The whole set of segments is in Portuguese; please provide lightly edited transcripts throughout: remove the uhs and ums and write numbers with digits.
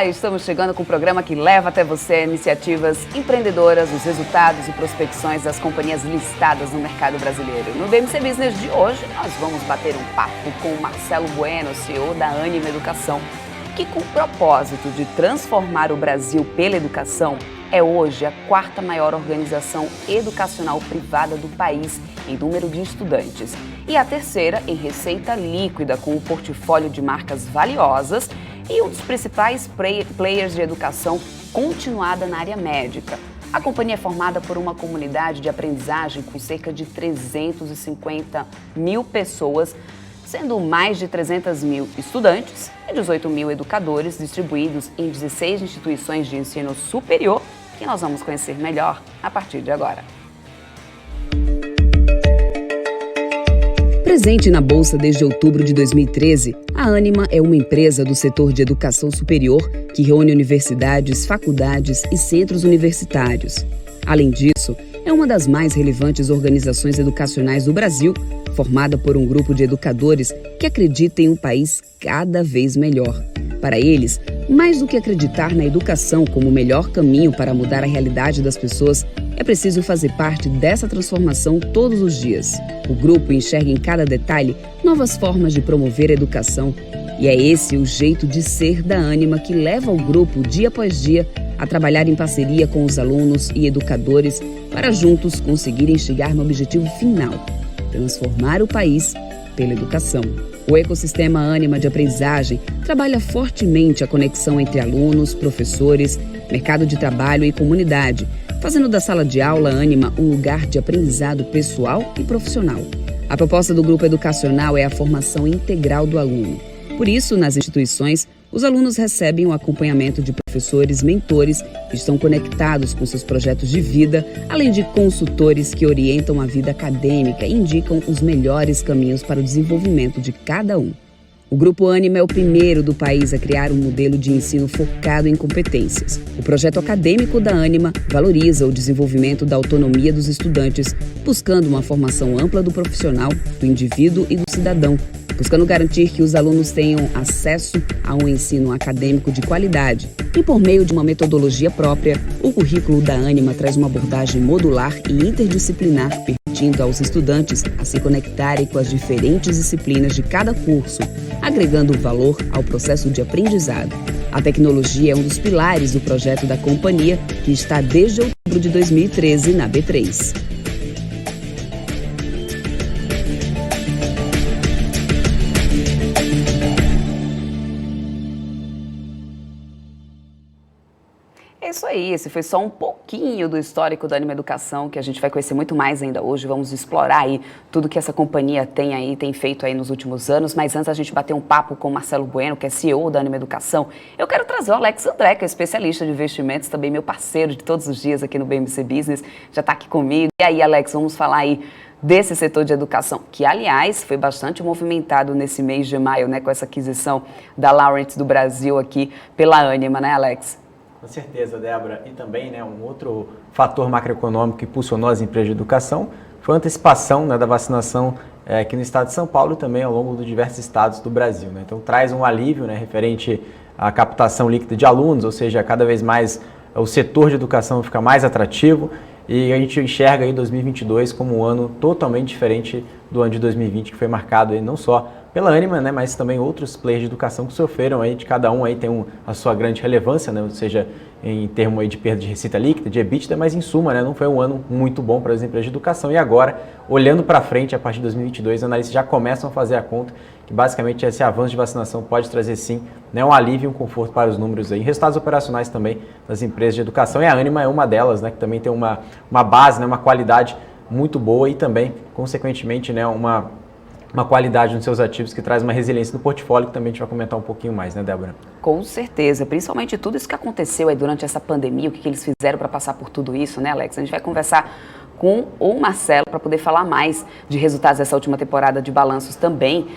Olá, estamos chegando com o programa que leva até você iniciativas empreendedoras, os resultados e prospecções das companhias listadas no mercado brasileiro. No BMC Business de hoje, nós vamos bater um papo com o Marcelo Bueno, CEO da Ânima Educação, que com o propósito de transformar o Brasil pela educação, é hoje a quarta maior organização educacional privada do país em número de estudantes e a terceira em receita líquida, com um portfólio de marcas valiosas e um dos principais players de educação continuada na área médica. A companhia é formada por uma comunidade de aprendizagem com cerca de 350 mil pessoas, sendo mais de 300 mil estudantes e 18 mil educadores distribuídos em 16 instituições de ensino superior, que nós vamos conhecer melhor a partir de agora. Presente na Bolsa desde outubro de 2013, a Ânima é uma empresa do setor de educação superior que reúne universidades, faculdades e centros universitários. Além disso, é uma das mais relevantes organizações educacionais do Brasil, formada por um grupo de educadores que acredita em um país cada vez melhor. Para eles, mais do que acreditar na educação como o melhor caminho para mudar a realidade das pessoas, é preciso fazer parte dessa transformação todos os dias. O grupo enxerga em cada detalhe novas formas de promover a educação. E é esse o jeito de ser da Ânima que leva o grupo, dia após dia, a trabalhar em parceria com os alunos e educadores para juntos conseguirem chegar no objetivo final: transformar o país pela educação. O ecossistema Ânima de aprendizagem trabalha fortemente a conexão entre alunos, professores, mercado de trabalho e comunidade, fazendo da sala de aula Ânima um lugar de aprendizado pessoal e profissional. A proposta do grupo educacional é a formação integral do aluno. Por isso, nas instituições, os alunos recebem o acompanhamento de professores, mentores que estão conectados com seus projetos de vida, além de consultores que orientam a vida acadêmica e indicam os melhores caminhos para o desenvolvimento de cada um. O Grupo Ânima é o primeiro do país a criar um modelo de ensino focado em competências. O projeto acadêmico da Ânima valoriza o desenvolvimento da autonomia dos estudantes, buscando uma formação ampla do profissional, do indivíduo e do cidadão, buscando garantir que os alunos tenham acesso a um ensino acadêmico de qualidade. E por meio de uma metodologia própria, o currículo da Ânima traz uma abordagem modular e interdisciplinar, permitindo aos estudantes a se conectarem com as diferentes disciplinas de cada curso, agregando valor ao processo de aprendizado. A tecnologia é um dos pilares do projeto da companhia, que está desde outubro de 2013 na B3. É isso aí, esse foi só um pouquinho do histórico da Ânima Educação, que a gente vai conhecer muito mais ainda hoje. Vamos explorar aí tudo que essa companhia tem feito aí nos últimos anos. Mas antes a gente bater um papo com o Marcelo Bueno, que é CEO da Ânima Educação, eu quero trazer o Alex André, que é especialista de investimentos, também meu parceiro de todos os dias aqui no BMC Business, já está aqui comigo. E aí, Alex, vamos falar aí desse setor de educação, que, aliás, foi bastante movimentado nesse mês de maio, né, com essa aquisição da Laureate do Brasil aqui pela Ânima, né, Alex? Com certeza, Débora. E também, né, um outro fator macroeconômico que impulsionou as empresas de educação foi a antecipação, né, da vacinação aqui no estado de São Paulo e também ao longo de diversos estados do Brasil, né? Então traz um alívio, né, referente à captação líquida de alunos, ou seja, cada vez mais o setor de educação fica mais atrativo e a gente enxerga aí 2022 como um ano totalmente diferente do ano de 2020, que foi marcado aí não só pela Ânima, né, mas também outros players de educação que sofreram aí, de cada um aí tem a sua grande relevância, né, ou seja, em termos aí de perda de receita líquida, de EBITDA, mas em suma, né, não foi um ano muito bom para as empresas de educação. E agora, olhando para frente, a partir de 2022, os analistas já começam a fazer a conta que basicamente esse avanço de vacinação pode trazer sim, né, um alívio e um conforto para os números aí, resultados operacionais também das empresas de educação. E a Ânima é uma delas, né, que também tem uma base, né, uma qualidade muito boa e também, consequentemente, né, uma qualidade nos seus ativos que traz uma resiliência no portfólio, que também a gente vai comentar um pouquinho mais, né, Débora? Com certeza, principalmente tudo isso que aconteceu aí durante essa pandemia, o que eles fizeram para passar por tudo isso, né, Alex? A gente vai conversar com o Marcelo para poder falar mais de resultados dessa última temporada de balanços também,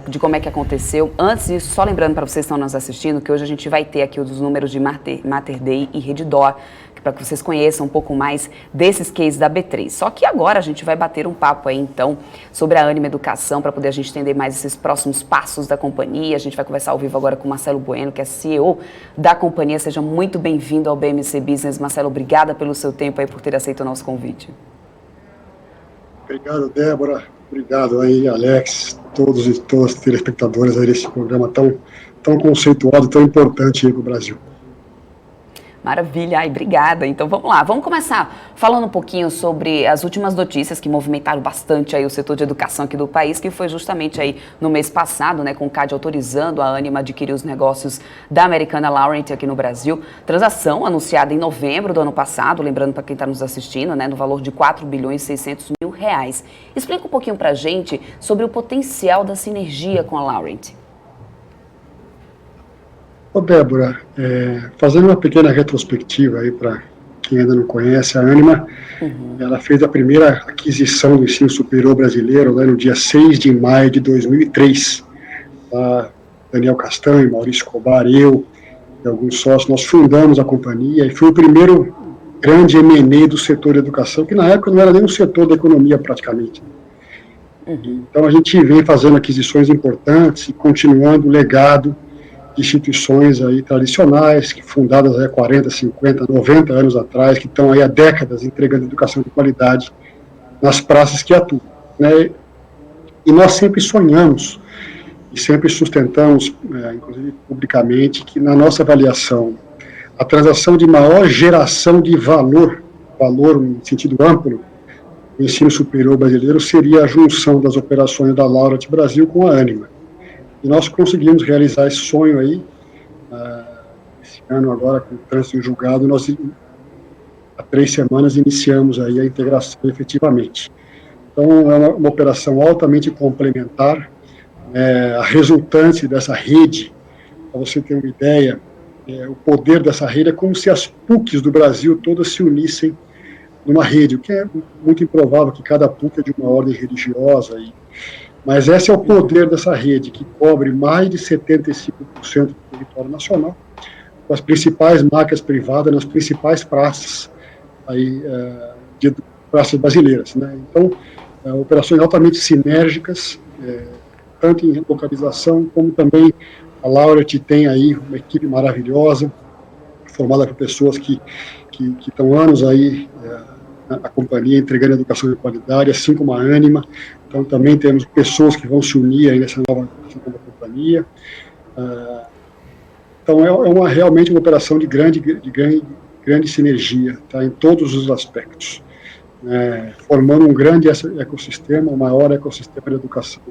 de como é que aconteceu. Antes disso, só lembrando para vocês que estão nos assistindo, que hoje a gente vai ter aqui os números de Mater Dei e Redditor, que para que vocês conheçam um pouco mais desses cases da B3. Só que agora a gente vai bater um papo aí, então, sobre a Ânima Educação, para poder a gente entender mais esses próximos passos da companhia. A gente vai conversar ao vivo agora com o Marcelo Bueno, que é CEO da companhia. Seja muito bem-vindo ao BMC Business. Marcelo, obrigada pelo seu tempo aí, por ter aceito o nosso convite. Obrigado, Débora. Obrigado aí, Alex, todos e todas os telespectadores aí desse programa tão conceituado, tão importante aí para o Brasil. Maravilha, obrigada. Então vamos lá, vamos começar falando um pouquinho sobre as últimas notícias que movimentaram bastante aí o setor de educação aqui do país, que foi justamente aí no mês passado, né, com o CAD autorizando a Ânima a adquirir os negócios da Americana Laurent aqui no Brasil. Transação anunciada em novembro do ano passado, lembrando para quem está nos assistindo, né, no valor de R$4.600.000. Explica um pouquinho para a gente sobre o potencial da sinergia com a Laurent. Ô Débora, fazendo uma pequena retrospectiva aí para quem ainda não conhece, a Ânima, ela fez a primeira aquisição do ensino superior brasileiro lá no dia 6 de maio de 2003. Daniel Castanho, Maurício Escobar, eu e alguns sócios, nós fundamos a companhia e foi o primeiro grande M&A do setor de educação, que na época não era nem um setor da economia praticamente. Então a gente vem fazendo aquisições importantes e continuando o legado de instituições aí tradicionais, que fundadas há 40, 50, 90 anos atrás, que estão aí há décadas entregando educação de qualidade nas praças que atuam, né? E nós sempre sonhamos e sempre sustentamos, inclusive publicamente, que na nossa avaliação, a transação de maior geração de valor em sentido amplo, do ensino superior brasileiro, seria a junção das operações da Laurent Brasil com a Ânima. E nós conseguimos realizar esse sonho aí, esse ano agora, com o trânsito em julgado, nós há 3 semanas iniciamos aí a integração efetivamente. Então, é uma operação altamente complementar, a resultante dessa rede, para você ter uma ideia, o poder dessa rede é como se as PUCs do Brasil todas se unissem numa rede, o que é muito improvável, que cada PUC é de uma ordem religiosa, mas esse é o poder dessa rede, que cobre mais de 75% do território nacional, com as principais marcas privadas nas principais praças, aí, praças brasileiras, né? Então, operações altamente sinérgicas, tanto em localização, como também a Laurent tem aí uma equipe maravilhosa, formada por pessoas que estão anos aí na companhia, entregando educação de qualidade, assim como a Ânima. Então, também temos pessoas que vão se unir aí nessa nova companhia. Então, realmente uma operação de grande sinergia, tá, em todos os aspectos, formando um grande ecossistema, o maior ecossistema de educação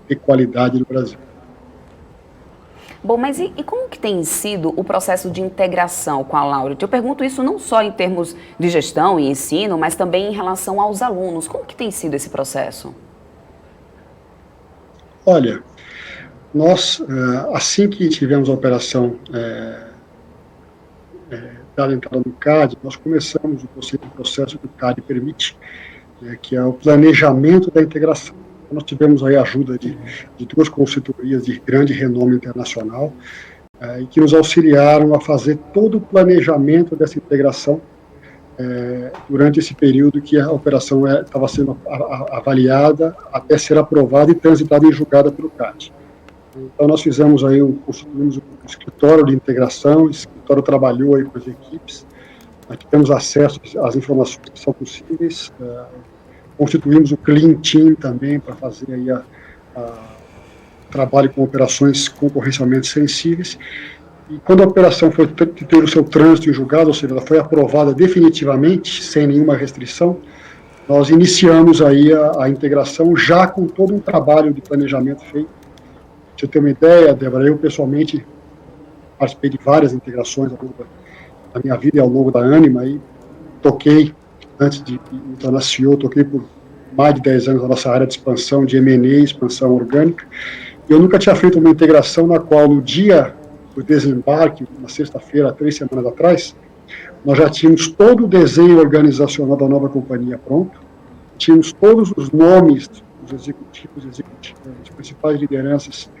de qualidade do Brasil. Bom, mas e como que tem sido o processo de integração com a Laurent? Eu pergunto isso não só em termos de gestão e ensino, mas também em relação aos alunos. Como que tem sido esse processo? Olha, nós, assim que tivemos a operação dada entrada no CAD, nós começamos o processo que o CAD permite, que é o planejamento da integração. Nós tivemos aí a ajuda de 2 consultorias de grande renome internacional, e que nos auxiliaram a fazer todo o planejamento dessa integração durante esse período que a operação estava sendo avaliada até ser aprovada e transitada em julgada pelo CAD. Então nós fizemos aí, constituímos um escritório de integração, o escritório trabalhou aí com as equipes, nós tivemos acesso às informações que são possíveis, constituímos o Clean Team também para fazer aí trabalho com operações concorrencialmente sensíveis. E quando a operação foi ter o seu trânsito em julgado, ou seja, ela foi aprovada definitivamente, sem nenhuma restrição, nós iniciamos aí a integração já com todo um trabalho de planejamento feito. Pra você ter uma ideia, Débora, eu pessoalmente participei de várias integrações ao longo da minha vida e ao longo da Ânima, e toquei, antes de me tornar CEO, toquei por mais de 10 anos a nossa área de expansão, de M&A, expansão orgânica, e eu nunca tinha feito uma integração na qual, no dia do desembarque, na sexta-feira, 3 semanas atrás, nós já tínhamos todo o desenho organizacional da nova companhia pronto, tínhamos todos os nomes dos executivos, das principais lideranças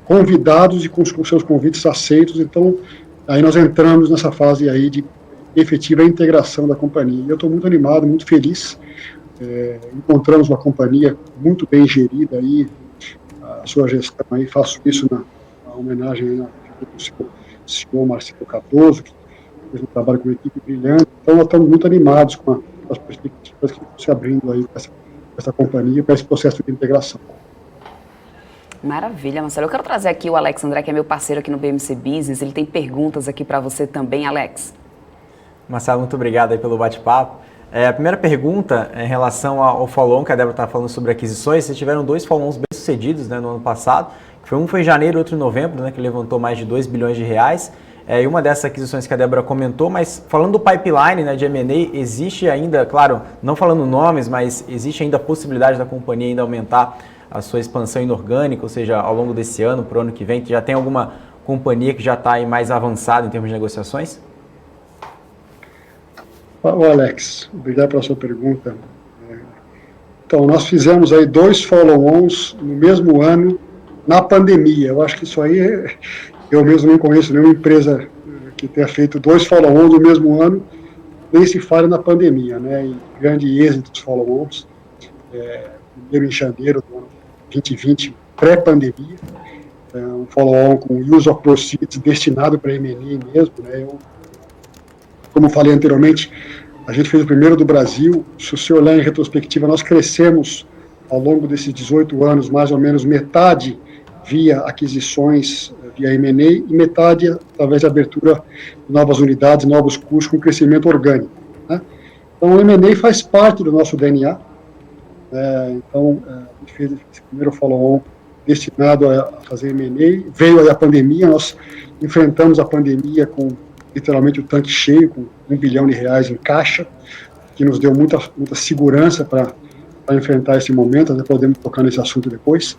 convidados e com seus convites aceitos. Então, aí nós entramos nessa fase aí de efetiva integração da companhia. E eu estou muito animado, muito feliz. Encontramos uma companhia muito bem gerida aí, a sua gestão aí, faço isso na homenagem ao senhor Marcelo Cardoso, que fez um trabalho com uma equipe brilhante. Então, nós estamos muito animados com as perspectivas que estão se abrindo aí para essa companhia, para esse processo de integração. Maravilha, Marcelo. Eu quero trazer aqui o Alex André, que é meu parceiro aqui no BMC Business. Ele tem perguntas aqui para você também, Alex. Marcelo, muito obrigado aí pelo bate-papo. A primeira pergunta é em relação ao follow-on, que a Débora está falando sobre aquisições. Vocês tiveram 2 follow-ons bem-sucedidos, né, no ano passado. Um foi em janeiro e outro em novembro, né, que levantou mais de 2 bilhões de reais. E uma dessas aquisições que a Débora comentou, mas falando do pipeline, né, de M&A, existe ainda, claro, não falando nomes, mas existe ainda a possibilidade da companhia ainda aumentar a sua expansão inorgânica, ou seja, ao longo desse ano, para o ano que vem? Já tem alguma companhia que já está aí mais avançada em termos de negociações? Alex, obrigado pela sua pergunta. Então, nós fizemos aí 2 follow-ons no mesmo ano, na pandemia. Eu acho que isso aí, eu mesmo não conheço nenhuma empresa que tenha feito 2 follow-ons no mesmo ano, nem se fala na pandemia, né? E grande êxito dos follow-ons. Primeiro em janeiro do ano 2020, pré-pandemia, um follow-on com use of proceeds destinado para M&A mesmo, né? Como falei anteriormente, a gente fez o primeiro do Brasil. Se você olhar em retrospectiva, nós crescemos ao longo desses 18 anos, mais ou menos metade via aquisições, via M&A, e metade através da abertura de novas unidades, novos cursos com crescimento orgânico, né? Então, o M&A faz parte do nosso DNA. Então, a gente fez esse primeiro follow-on destinado a fazer M&A. Veio aí a pandemia, nós enfrentamos a pandemia com literalmente o tanque cheio, com R$1 bilhão em caixa, que nos deu muita segurança para enfrentar esse momento. Até podemos tocar nesse assunto depois.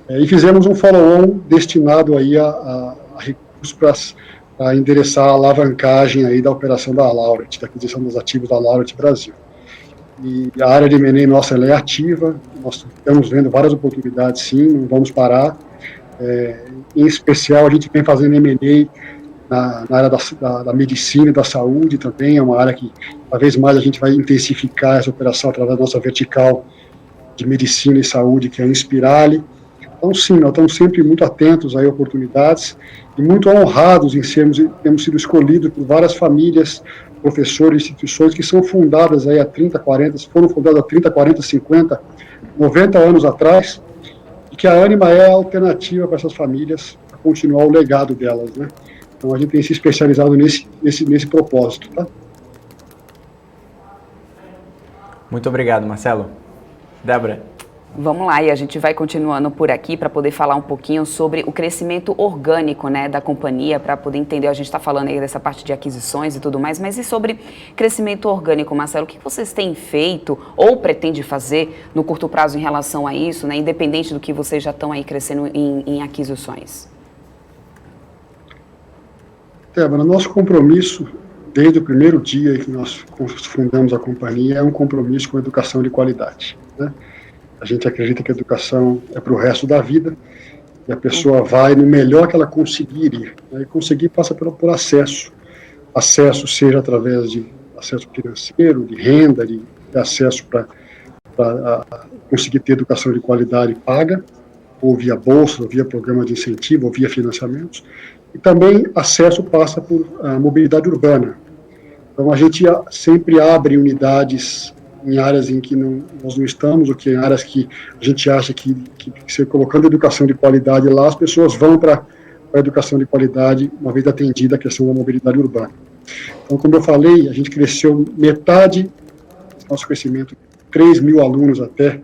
E fizemos um follow-on destinado aí a recursos para endereçar a alavancagem aí da operação da Laureate, da aquisição dos ativos da Laureate Brasil. E a área de M&A nossa, ela é ativa, nós estamos vendo várias oportunidades, sim, não vamos parar. Em especial, a gente vem fazendo M&A na área da medicina e da saúde também. É uma área que, cada vez mais, a gente vai intensificar essa operação através da nossa vertical de medicina e saúde, que é a Inspirali. Então, sim, nós estamos sempre muito atentos a oportunidades e muito honrados em termos sido escolhidos por várias famílias, professores, instituições que são fundadas aí há 30, 40, foram fundadas há 30, 40, 50, 90 anos atrás, e que a Ânima é a alternativa para essas famílias, para continuar o legado delas, né? Então, a gente tem se especializado nesse propósito, tá? Muito obrigado, Marcelo. Débora. Vamos lá, e a gente vai continuando por aqui para poder falar um pouquinho sobre o crescimento orgânico, né, da companhia, para poder entender. A gente está falando aí dessa parte de aquisições e tudo mais, mas e sobre crescimento orgânico, Marcelo? O que vocês têm feito ou pretende fazer no curto prazo em relação a isso, né, independente do que vocês já estão aí crescendo em aquisições? Débora, nosso compromisso, desde o primeiro dia que nós fundamos a companhia, é um compromisso com a educação de qualidade, né? A gente acredita que a educação é para o resto da vida, e a pessoa vai no melhor que ela conseguir ir, né? E conseguir passa por acesso. Acesso seja através de acesso financeiro, de renda, de acesso para conseguir ter educação de qualidade paga, ou via bolsa, ou via programa de incentivo, ou via financiamentos. E também acesso passa por mobilidade urbana. Então, a gente sempre abre unidades em áreas em que nós não estamos, ou que em áreas que a gente acha que se colocando educação de qualidade lá, as pessoas vão para a educação de qualidade, uma vez atendida a questão da mobilidade urbana. Então, como eu falei, a gente cresceu metade do nosso crescimento, 3 mil alunos até,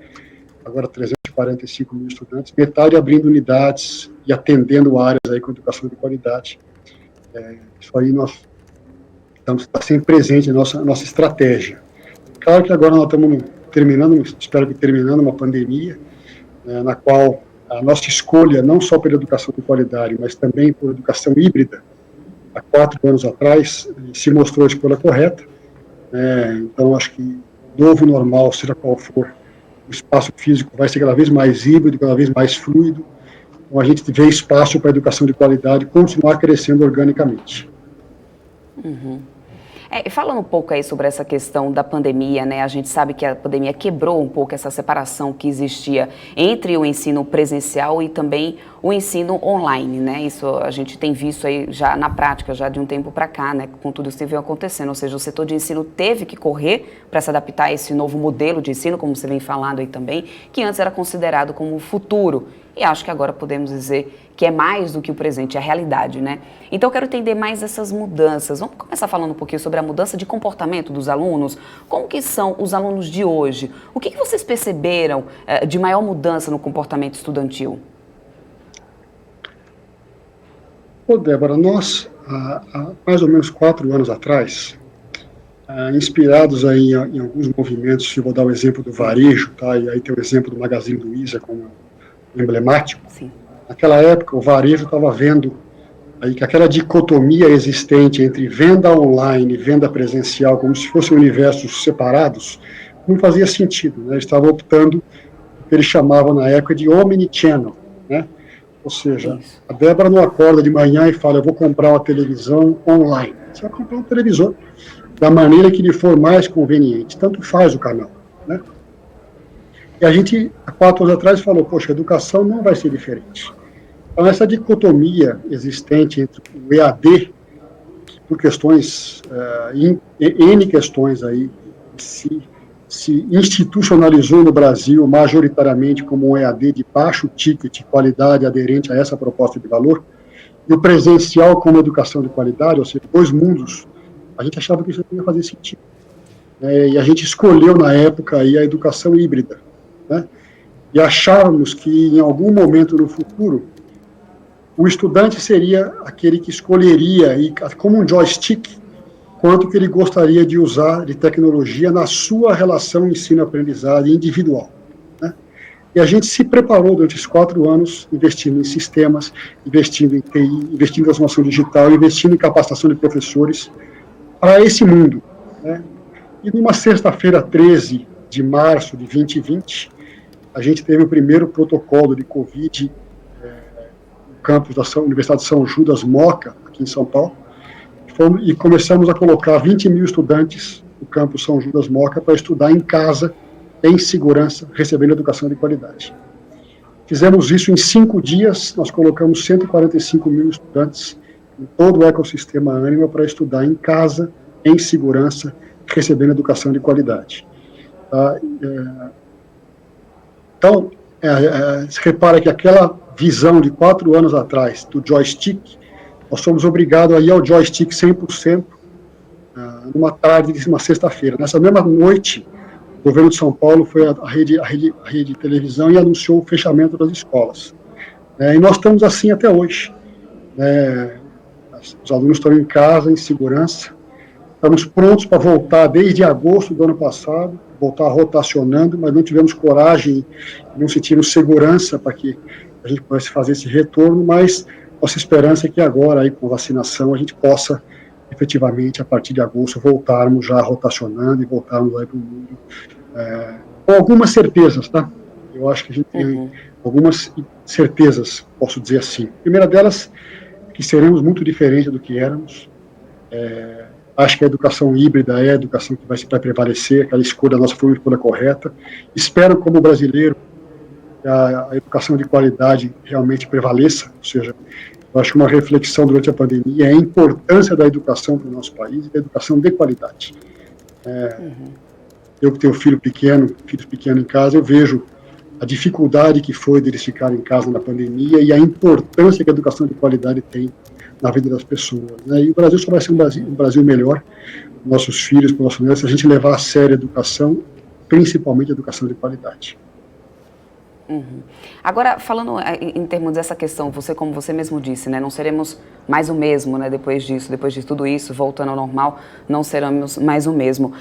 agora 345 mil estudantes, metade abrindo unidades e atendendo áreas aí com educação de qualidade. Isso aí nós está sempre presente na nossa estratégia. Claro que agora nós estamos espero que terminando uma pandemia, na qual a nossa escolha, não só pela educação de qualidade, mas também por educação híbrida, há 4 anos atrás, se mostrou a escolha correta. Então, acho que novo normal, seja qual for, o espaço físico vai ser cada vez mais híbrido, cada vez mais fluido. Então, a gente vê espaço para a educação de qualidade continuar crescendo organicamente. Uhum. Falando um pouco aí sobre essa questão da pandemia, né? A gente sabe que a pandemia quebrou um pouco essa separação que existia entre o ensino presencial e também o ensino online, né? Isso a gente tem visto aí já na prática, já de um tempo para cá, né? Com tudo isso que veio acontecendo, ou seja, o setor de ensino teve que correr para se adaptar a esse novo modelo de ensino, como você vem falando aí também, que antes era considerado como o futuro. E acho que agora podemos dizer que é mais do que o presente, é a realidade, né? Então eu quero entender mais essas mudanças. Vamos começar falando um pouquinho sobre a mudança de comportamento dos alunos. Como que são os alunos de hoje? O que vocês perceberam de maior mudança no comportamento estudantil? Débora, nós, há mais ou menos 4 anos atrás, inspirados aí em alguns movimentos, eu vou dar o exemplo do varejo, tá? E aí tem o exemplo do Magazine Luiza como emblemático. Sim. Naquela época, o varejo estava vendo aí que aquela dicotomia existente entre venda online e venda presencial, como se fossem universos separados, não fazia sentido, né? Eles estavam optando o que eles chamavam na época de omnichannel, né? Ou seja, a Débora não acorda de manhã e fala, eu vou comprar uma televisão online. Você vai comprar um televisor da maneira que lhe for mais conveniente, tanto faz o canal, né? E a gente, há 4 anos atrás, falou, poxa, a educação não vai ser diferente. Então, essa dicotomia existente entre o EAD, que por questões, N questões aí, se institucionalizou no Brasil majoritariamente como um EAD de baixo ticket, qualidade aderente a essa proposta de valor, e o presencial como educação de qualidade, ou seja, 2 mundos, a gente achava que isso não ia fazer sentido. E a gente escolheu, na época, aí, a educação híbrida, né? E achávamos que, em algum momento no futuro, o estudante seria aquele que escolheria, como um joystick, quanto que ele gostaria de usar de tecnologia na sua relação ensino-aprendizagem individual, né? E a gente se preparou durante esses 4 anos, investindo em sistemas, investindo em TI, investindo em transformação digital, investindo em capacitação de professores para esse mundo, né? E numa sexta-feira, 13 de março de 2020, a gente teve o primeiro protocolo de Covid no campus da Universidade de São Judas Moca, aqui em São Paulo, e começamos a colocar 20 mil estudantes no campus São Judas Moca para estudar em casa, em segurança, recebendo educação de qualidade. Fizemos isso em 5 dias, nós colocamos 145 mil estudantes em todo o ecossistema Ânima para estudar em casa, em segurança, recebendo educação de qualidade. Tá? Então, se repara que aquela visão de 4 anos atrás do joystick, nós somos obrigados a ir ao joystick 100% numa tarde de uma sexta-feira. Nessa mesma noite, o governo de São Paulo foi a rede de televisão e anunciou o fechamento das escolas. E nós estamos assim até hoje. Os alunos estão em casa, em segurança. Estamos prontos para voltar desde agosto do ano passado, voltar rotacionando, mas não tivemos coragem, não sentimos segurança para que a gente pudesse fazer esse retorno, mas nossa esperança é que agora, aí, com vacinação, a gente possa, efetivamente, a partir de agosto, voltarmos já rotacionando e voltarmos aí para o mundo com algumas certezas, tá? Eu acho que a gente tem algumas certezas, posso dizer assim. A primeira delas, que seremos muito diferentes do que éramos. Acho que a educação híbrida é a educação que vai prevalecer, aquela escolha, a nossa foi uma escolha correta. Espero, como brasileiro, a educação de qualidade realmente prevaleça, ou seja, eu acho que uma reflexão durante a pandemia é a importância da educação para o nosso país e da educação de qualidade. Eu que tenho filhos pequenos em casa, eu vejo a dificuldade que foi deles ficarem em casa na pandemia e a importância que a educação de qualidade tem na vida das pessoas, né? E o Brasil só vai ser um Brasil melhor, para nossos filhos, para nossos netos, se a gente levar a sério a educação, principalmente a educação de qualidade. Agora, falando em termos dessa questão, como você mesmo disse, né, não seremos mais o mesmo, né, depois de tudo isso, voltando ao normal, não seremos mais o mesmo.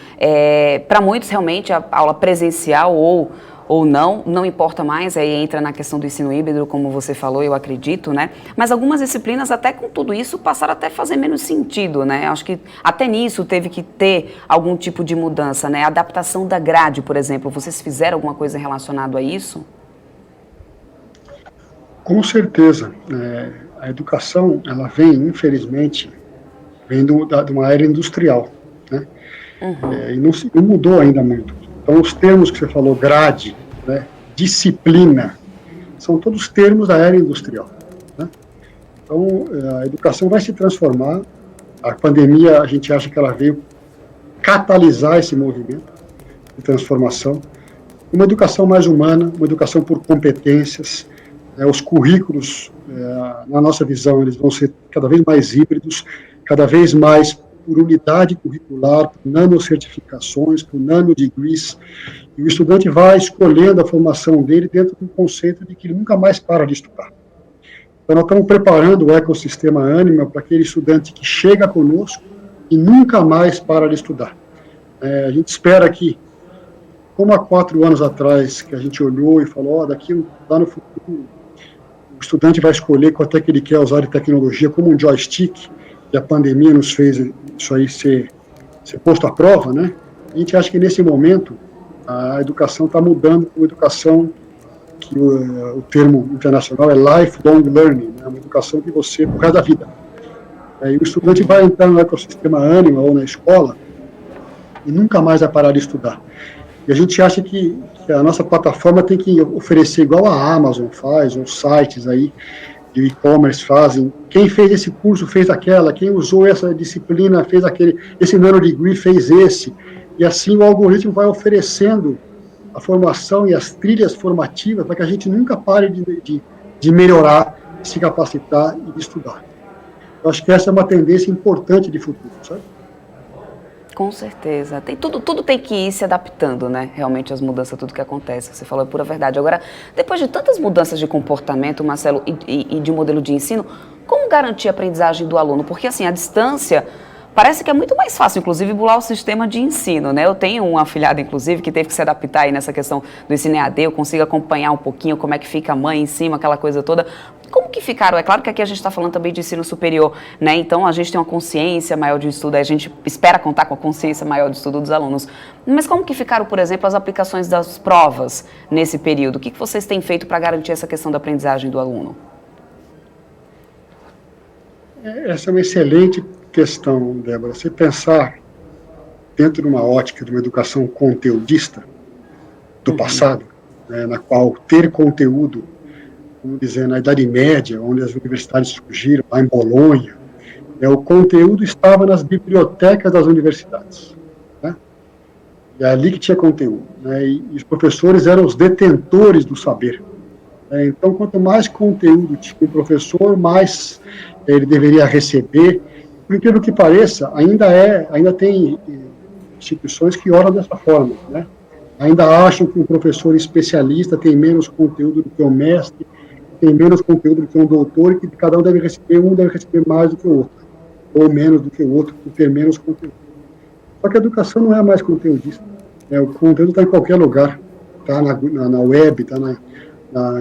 Para muitos, realmente, a aula presencial ou não importa mais, aí entra na questão do ensino híbrido, como você falou, eu acredito, né? Mas algumas disciplinas, até com tudo isso, passaram até a fazer menos sentido, né? Acho que até nisso teve que ter algum tipo de mudança, né? A adaptação da grade, por exemplo, vocês fizeram alguma coisa relacionada a isso? Com certeza. A educação, ela vem, infelizmente, de uma era industrial. né? E não mudou ainda muito. Então, os termos que você falou, grade, né, disciplina, são todos termos da era industrial, né? Então, a educação vai se transformar. A pandemia, a gente acha que ela veio catalisar esse movimento de transformação. Uma educação mais humana, uma educação por competências. Os currículos, na nossa visão, eles vão ser cada vez mais híbridos, cada vez mais por unidade curricular, por nanocertificações, por nanodegrees, e o estudante vai escolhendo a formação dele dentro do conceito de que ele nunca mais para de estudar. Então, nós estamos preparando o ecossistema Anima para aquele estudante que chega conosco e nunca mais para de estudar. A gente espera que, como há 4 anos atrás, que a gente olhou e falou, lá no futuro, o estudante vai escolher quanto é que ele quer usar de tecnologia, como um joystick, e a pandemia nos fez isso aí ser posto à prova, né? A gente acha que nesse momento a educação está mudando para uma educação que o termo internacional é lifelong learning, né? Uma educação que você, por resto da vida. E o estudante vai entrar no ecossistema Anima ou na escola e nunca mais vai parar de estudar. E a gente acha que a nossa plataforma tem que oferecer igual a Amazon faz, ou sites aí de e-commerce fazem. Quem fez esse curso fez aquela, quem usou essa disciplina fez aquele, esse nanodegree fez esse. E assim o algoritmo vai oferecendo a formação e as trilhas formativas para que a gente nunca pare de melhorar, de se capacitar e de estudar. Eu acho que essa é uma tendência importante de futuro, sabe? Com certeza. Tudo tem que ir se adaptando, né? Realmente as mudanças, tudo que acontece. Você falou é pura verdade. Agora, depois de tantas mudanças de comportamento, Marcelo, e de modelo de ensino, como garantir a aprendizagem do aluno? Porque, assim, a distância parece que é muito mais fácil, inclusive, bular o sistema de ensino, né? Eu tenho um afilhado, inclusive, que teve que se adaptar aí nessa questão do ensino EAD, eu consigo acompanhar um pouquinho como é que fica a mãe em cima, aquela coisa toda. Como que ficaram? É claro que aqui a gente está falando também de ensino superior, né? Então a gente tem uma consciência maior de estudo, a gente espera contar com a consciência maior de estudo dos alunos. Mas como que ficaram, por exemplo, as aplicações das provas nesse período? O que vocês têm feito para garantir essa questão da aprendizagem do aluno? Essa é uma excelente questão, Débora. Se pensar dentro de uma ótica de uma educação conteudista do passado, né, na qual ter conteúdo, vamos dizer, na Idade Média, onde as universidades surgiram, lá em Bolonha, o conteúdo estava nas bibliotecas das universidades, né? E é ali que tinha conteúdo, né? E os professores eram os detentores do saber. Então, quanto mais conteúdo tinha o professor, mais ele deveria receber. Por incrível que pareça, ainda tem instituições que oram dessa forma, né? Ainda acham que um professor especialista tem menos conteúdo do que o mestre, tem menos conteúdo do que um doutor, e que cada um deve receber mais do que o outro, ou menos do que o outro, por ter menos conteúdo. Só que a educação não é mais conteudista, né? O conteúdo está em qualquer lugar, está na web, está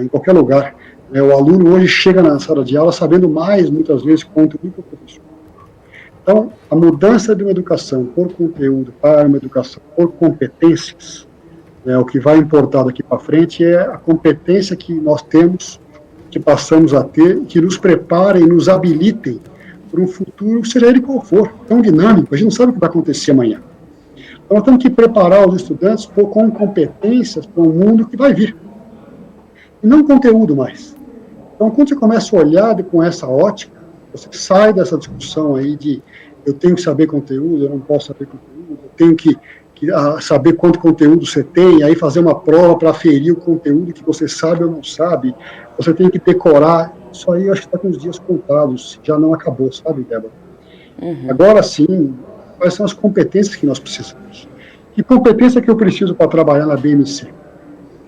em qualquer lugar. O aluno hoje chega na sala de aula sabendo mais, muitas vezes, conteúdo do que o professor. Então, a mudança de uma educação por conteúdo para uma educação por competências, o que vai importar daqui para frente é a competência que nós temos, que passamos a ter, que nos preparem, nos habilitem para um futuro, seja ele qual for, tão dinâmico, a gente não sabe o que vai acontecer amanhã. Então, nós temos que preparar os estudantes com competências para um mundo que vai vir, e não conteúdo mais. Então, quando você começa a olhar com essa ótica, você sai dessa discussão aí de eu tenho que saber conteúdo, eu não posso saber conteúdo, eu tenho que saber quanto conteúdo você tem, aí fazer uma prova para aferir o conteúdo que você sabe ou não sabe, você tem que decorar. Isso aí eu acho que está com os dias contados, já não acabou, sabe, Débora? Agora sim, quais são as competências que nós precisamos? Que competência que eu preciso para trabalhar na BMC?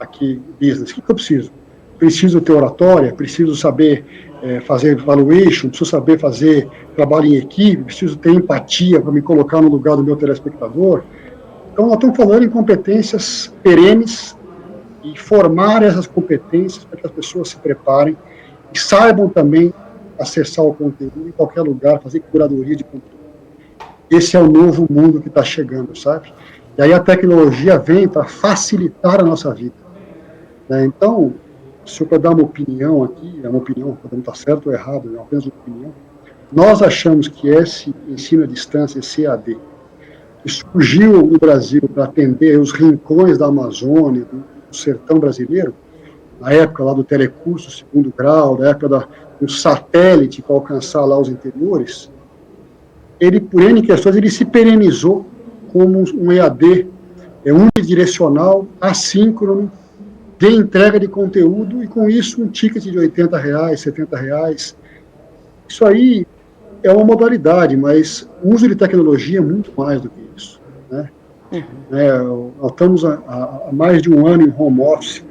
Aqui, business, o que eu preciso? Preciso ter oratória, preciso saber fazer evaluation, preciso saber fazer trabalho em equipe, preciso ter empatia para me colocar no lugar do meu telespectador. Então, nós estamos falando em competências perenes e formar essas competências para que as pessoas se preparem e saibam também acessar o conteúdo em qualquer lugar, fazer curadoria de conteúdo. Esse é o novo mundo que está chegando, sabe? E aí a tecnologia vem para facilitar a nossa vida. Então, se eu para dar uma opinião aqui, é uma opinião, não está certo ou errado, é apenas uma opinião, nós achamos que esse ensino à distância, esse EAD, que surgiu no Brasil para atender os rincões da Amazônia, do sertão brasileiro, na época lá do telecurso segundo grau, na época do satélite para alcançar lá os interiores, ele, por N questões, ele se perenizou como um EAD unidirecional, assíncrono, de entrega de conteúdo, e com isso um ticket de R$80, R$70. Isso aí é uma modalidade, mas o uso de tecnologia é muito mais do que isso, né? Nós estamos há mais de um ano em home office,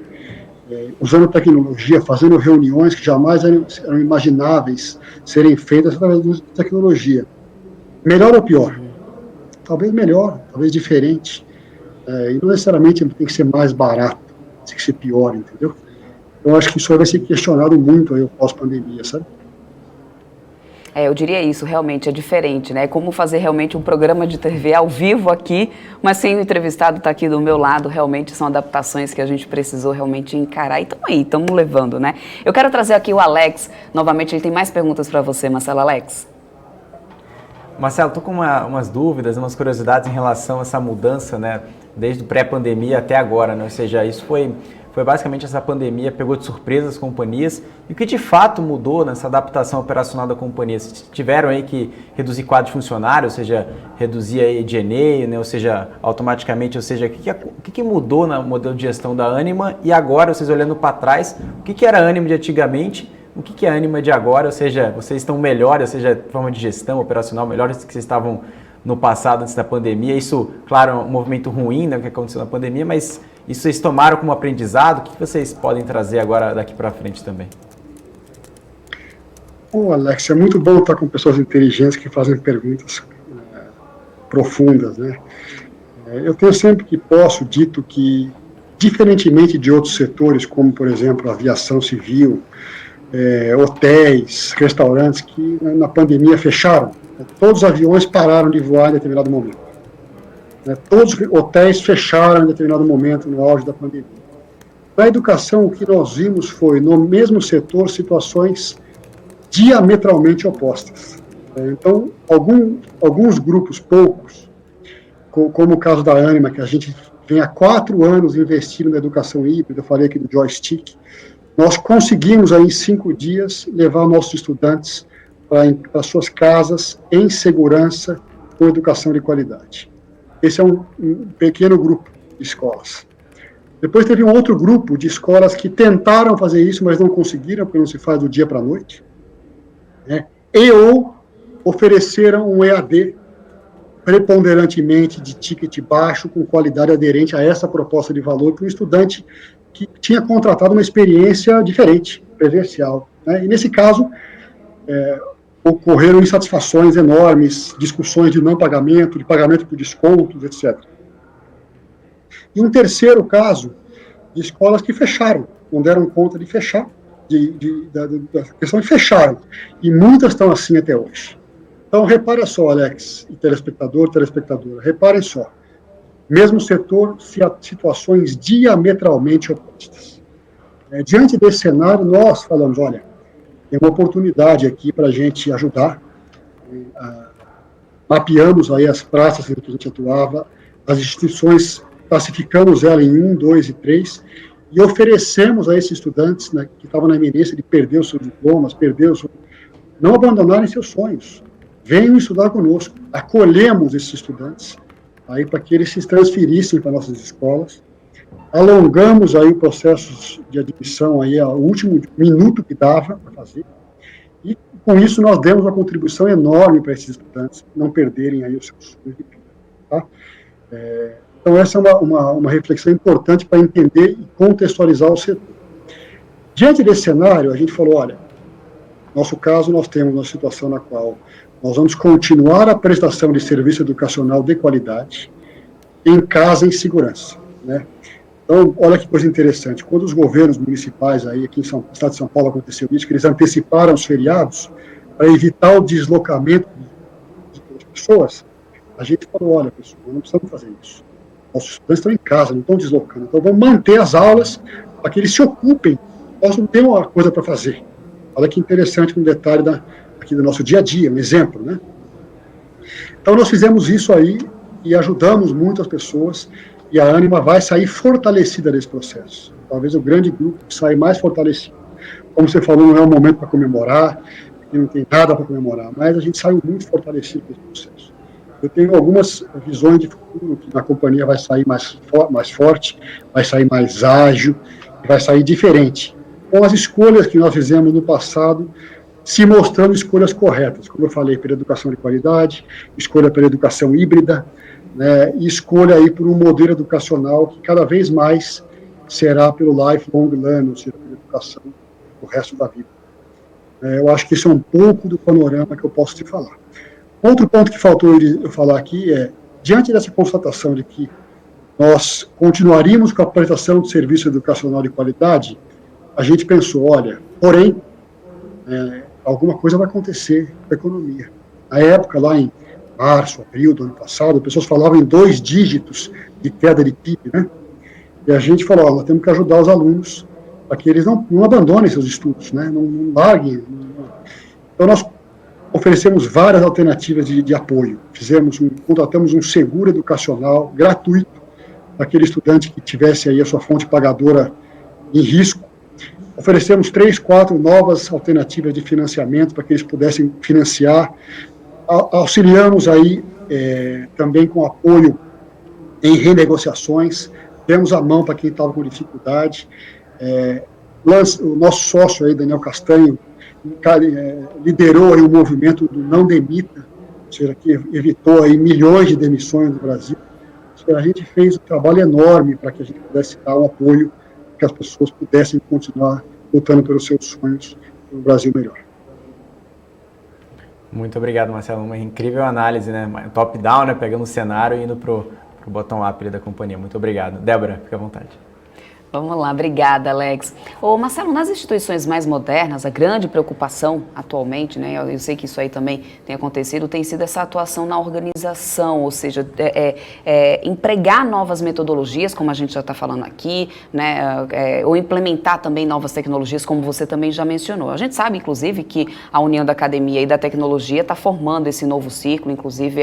usando tecnologia, fazendo reuniões que jamais eram imagináveis serem feitas através do uso de tecnologia. Melhor ou pior? Talvez melhor, talvez diferente. E não necessariamente tem que ser mais barato, tem que ser pior, entendeu? Eu acho que isso vai ser questionado muito aí pós-pandemia, sabe? Eu diria isso, realmente é diferente, né? Como fazer realmente um programa de TV ao vivo aqui, mas sem o entrevistado estar aqui do meu lado, realmente são adaptações que a gente precisou realmente encarar, e estamos levando, né? Eu quero trazer aqui o Alex, novamente, ele tem mais perguntas para você, Marcelo. Alex. Marcelo, estou com umas dúvidas, umas curiosidades em relação a essa mudança, né? Desde o pré-pandemia até agora, né? Ou seja, isso foi basicamente essa pandemia, pegou de surpresa as companhias. E o que de fato mudou nessa adaptação operacional da companhia? Vocês tiveram aí que reduzir quadro de funcionário, ou seja, reduzir aí G&A, né? Ou seja, automaticamente, ou seja, o que mudou no modelo de gestão da Ânima? E agora, vocês olhando para trás, o que era a Ânima de antigamente? O que é a Ânima de agora? Ou seja, vocês estão melhores, ou seja, forma de gestão operacional, melhores do que vocês estavam no passado, antes da pandemia. Isso, claro, é um movimento ruim, né, o que aconteceu na pandemia, mas isso vocês tomaram como aprendizado? O que vocês podem trazer agora daqui para frente também? Alex, é muito bom estar com pessoas inteligentes que fazem perguntas profundas, né? Eu tenho sempre que posso dito que, diferentemente de outros setores, como, por exemplo, a aviação civil, hotéis, restaurantes, que na pandemia fecharam. Todos os aviões pararam de voar em determinado momento. Todos os hotéis fecharam em determinado momento no auge da pandemia. Na educação, o que nós vimos foi, no mesmo setor, situações diametralmente opostas. Então, alguns grupos, poucos, como o caso da Ânima, que a gente vem há 4 anos investindo na educação híbrida, eu falei aqui do joystick, nós conseguimos aí em 5 dias levar nossos estudantes para suas casas em segurança, com educação de qualidade. Esse é um pequeno grupo de escolas. Depois teve um outro grupo de escolas que tentaram fazer isso, mas não conseguiram, porque não se faz do dia para a noite, né? Ou ofereceram um EAD preponderantemente de ticket baixo, com qualidade aderente a essa proposta de valor para um estudante que tinha contratado uma experiência diferente, presencial, né? E nesse caso, ocorreram insatisfações enormes, discussões de não pagamento, de pagamento por descontos, etc. E um terceiro caso, de escolas que fecharam, não deram conta de fechar, da questão de fecharam, e muitas estão assim até hoje. Então, repara só, Alex, e telespectadora, reparem só, mesmo setor, situações diametralmente opostas. Diante desse cenário, nós falamos, olha, tem uma oportunidade aqui para a gente ajudar. Mapeamos aí as praças em que a gente atuava, as instituições, classificamos ela em 1, 2 e 3, e oferecemos a esses estudantes, né, que estavam na iminência de perder os seus diplomas, não abandonarem seus sonhos. Venham estudar conosco. Acolhemos esses estudantes aí para que eles se transferissem para nossas escolas. Alongamos aí o processo de admissão aí ao último minuto que dava para fazer, e com isso nós demos uma contribuição enorme para esses estudantes não perderem aí os seus sonhos de vida, tá? Então essa é uma reflexão importante para entender e contextualizar o setor. Diante desse cenário, a gente falou, olha, no nosso caso nós temos uma situação na qual nós vamos continuar a prestação de serviço educacional de qualidade em casa, em segurança, né? Então, olha que coisa interessante, quando os governos municipais, aí aqui no estado de São Paulo aconteceu isso, que eles anteciparam os feriados para evitar o deslocamento das pessoas, a gente falou, olha, pessoal, não precisamos fazer isso. Nossos estudantes estão em casa, não estão deslocando, então vamos manter as aulas para que eles se ocupem, possam ter uma coisa para fazer. Olha que interessante um detalhe aqui do nosso dia a dia, um exemplo, né? Então, nós fizemos isso aí e ajudamos muitas pessoas, e a Ânima vai sair fortalecida desse processo. Talvez o grande grupo saia mais fortalecido. Como você falou, não é um momento para comemorar, não tem nada para comemorar, mas a gente saiu muito fortalecido desse processo. Eu tenho algumas visões de futuro, que a companhia vai sair mais forte, vai sair mais ágil, vai sair diferente, com as escolhas que nós fizemos no passado, se mostrando escolhas corretas, como eu falei, pela educação de qualidade, escolha pela educação híbrida, né, e escolha aí por um modelo educacional que cada vez mais será pelo lifelong learning, ou seja, pela educação do resto da vida. Eu acho que isso é um pouco do panorama que eu posso te falar. Outro ponto que faltou eu falar aqui é, diante dessa constatação de que nós continuaríamos com a prestação de serviço educacional de qualidade, a gente pensou, olha, porém, alguma coisa vai acontecer com a economia. Na época, lá em março, abril do ano passado, pessoas falavam em 2 dígitos de queda de PIB, né? E a gente falou, nós temos que ajudar os alunos para que eles não abandonem seus estudos, né? Não larguem. Então, nós oferecemos várias alternativas de apoio. Contratamos um seguro educacional gratuito para aquele estudante que tivesse aí a sua fonte pagadora em risco. Oferecemos 3, 4 novas alternativas de financiamento para que eles pudessem financiar. Auxiliamos aí também com apoio em renegociações, demos a mão para quem estava com dificuldade. O nosso sócio aí, Daniel Castanho, liderou aí o movimento do Não Demita, ou seja, que evitou aí milhões de demissões no Brasil. A gente fez um trabalho enorme para que a gente pudesse dar um apoio, que as pessoas pudessem continuar lutando pelos seus sonhos no Brasil melhor. Muito obrigado, Marcelo. Uma incrível análise, né? Top-down, né? Pegando o cenário e indo pro bottom-up da companhia. Muito obrigado. Débora, fica à vontade. Vamos lá, obrigada, Alex. Ô, Marcelo, nas instituições mais modernas, a grande preocupação atualmente, né, eu sei que isso aí também tem acontecido, tem sido essa atuação na organização, ou seja, empregar novas metodologias, como a gente já está falando aqui, né, ou implementar também novas tecnologias, como você também já mencionou. A gente sabe, inclusive, que a União da Academia e da Tecnologia está formando esse novo ciclo, inclusive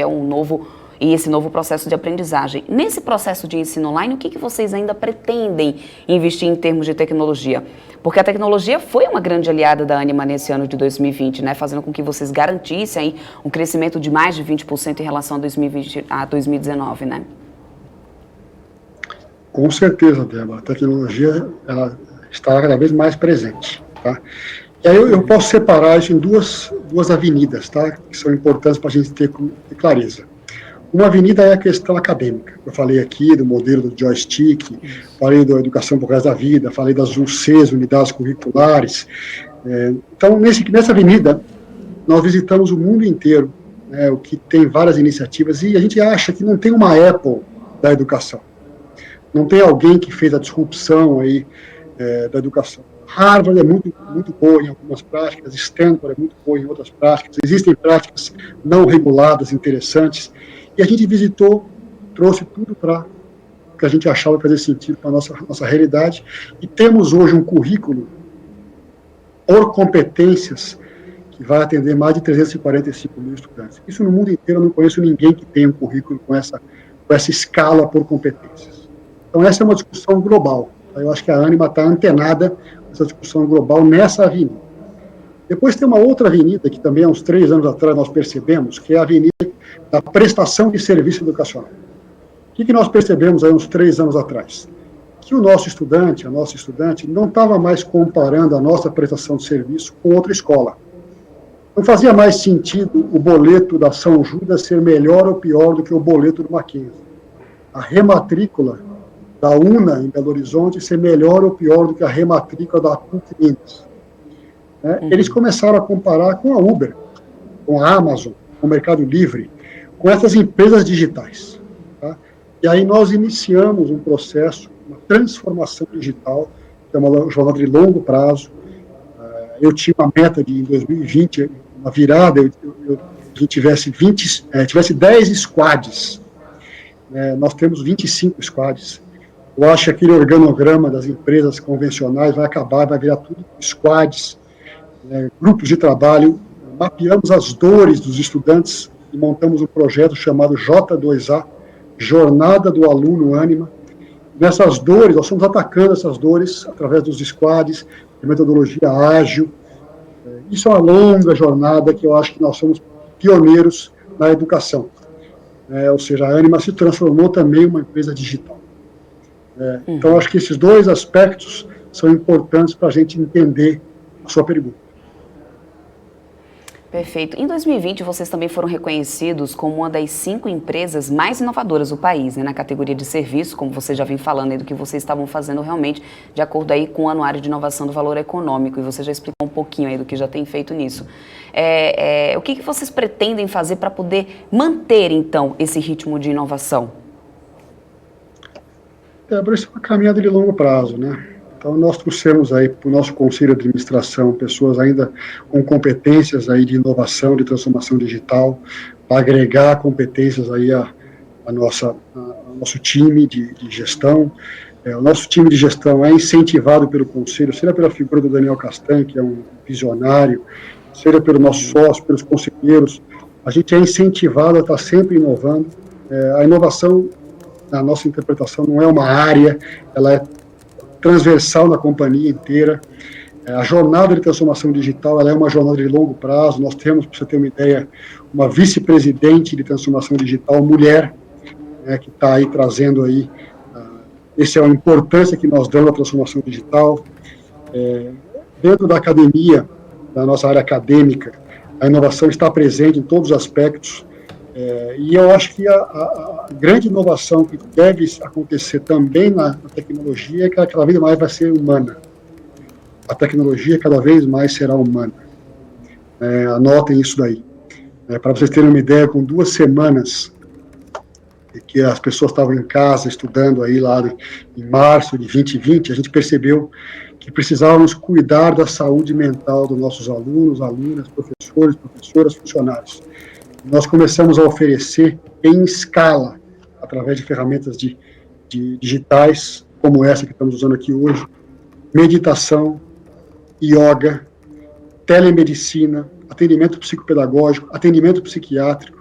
esse novo processo de aprendizagem. Nesse processo de ensino online, o que vocês ainda pretendem investir em termos de tecnologia? Porque a tecnologia foi uma grande aliada da Ânima nesse ano de 2020, né? Fazendo com que vocês garantissem aí um crescimento de mais de 20% em relação a 2020 a 2019, né? Com certeza, Débora. A tecnologia ela está cada vez mais presente, tá? E aí eu posso separar isso em duas avenidas, tá? Que são importantes para a gente ter clareza. Uma avenida é a questão acadêmica. Eu falei aqui do modelo do joystick, falei da educação por resto da vida, falei das UCs, unidades curriculares. Então, nessa avenida, nós visitamos o mundo inteiro, né, o que tem várias iniciativas, e a gente acha que não tem uma Apple da educação. Não tem alguém que fez a disrupção aí, da educação. Harvard é muito, muito boa em algumas práticas, Stanford é muito boa em outras práticas, existem práticas não reguladas, interessantes, e a gente visitou, trouxe tudo para o que a gente achava que fazia sentido para a nossa realidade, e temos hoje um currículo por competências que vai atender mais de 345 mil estudantes. Isso no mundo inteiro, eu não conheço ninguém que tenha um currículo com essa escala por competências. Então essa é uma discussão global. Eu acho que a Ânima está antenada com essa discussão global nessa avenida. Depois tem uma outra avenida que também há uns 3 anos atrás nós percebemos, que é a avenida da prestação de serviço educacional. O que nós percebemos aí uns 3 anos atrás? Que o nosso estudante, a nossa estudante, não estava mais comparando a nossa prestação de serviço com outra escola. Não fazia mais sentido o boleto da São Judas ser melhor ou pior do que o boleto do Mackenzie. A rematrícula da UNA em Belo Horizonte ser melhor ou pior do que a rematrícula da PUC Minas. Eles começaram a comparar com a Uber, com a Amazon, com o Mercado Livre, com essas empresas digitais. Tá? E aí nós iniciamos um processo, uma transformação digital, que é uma jornada de longo prazo. Eu tinha uma meta de, em 2020, uma virada, a gente tivesse 10 squads. Nós temos 25 squads. Eu acho que aquele organograma das empresas convencionais vai acabar, vai virar tudo squads, grupos de trabalho. Mapeamos as dores dos estudantes e montamos um projeto chamado J2A, jornada do aluno Ânima. Nessas dores, nós estamos atacando essas dores através dos squads, de metodologia ágil. Isso é uma longa jornada que eu acho que nós somos pioneiros na educação. Ou seja, a Ânima se transformou também em uma empresa digital. Então, acho que esses dois aspectos são importantes para a gente entender a sua pergunta. Perfeito. Em 2020, vocês também foram reconhecidos como uma das 5 empresas mais inovadoras do país, né, na categoria de serviço, como você já vem falando aí do que vocês estavam fazendo realmente, de acordo aí com o Anuário de Inovação do Valor Econômico, e você já explicou um pouquinho aí do que já tem feito nisso. O que vocês pretendem fazer para poder manter, então, esse ritmo de inovação? Isso é uma caminhada de longo prazo, né? Então, nós trouxemos aí para o nosso conselho de administração pessoas ainda com competências aí de inovação, de transformação digital, para agregar competências aí ao nosso time de gestão. O nosso time de gestão é incentivado pelo conselho, seja pela figura do Daniel Castanho, que é um visionário, seja pelo nosso sócio, pelos conselheiros. A gente é incentivado a estar sempre inovando. A inovação, na nossa interpretação, não é uma área, ela é transversal na companhia inteira. A jornada de transformação digital, ela é uma jornada de longo prazo. Nós temos, para você ter uma ideia, uma vice-presidente de transformação digital, mulher, que está aí trazendo aí, essa é a importância que nós damos à transformação digital. Dentro da academia, da nossa área acadêmica, a inovação está presente em todos os aspectos. E eu acho que a grande inovação que deve acontecer também na tecnologia é que ela cada vez mais vai ser humana. A tecnologia cada vez mais será humana. Anotem isso daí. Para vocês terem uma ideia, com 2 semanas que as pessoas estavam em casa estudando aí lá em março de 2020, a gente percebeu que precisávamos cuidar da saúde mental dos nossos alunos, alunas, professores, professoras, funcionários. Nós começamos a oferecer em escala, através de ferramentas digitais, como essa que estamos usando aqui hoje, meditação, yoga, telemedicina, atendimento psicopedagógico, atendimento psiquiátrico,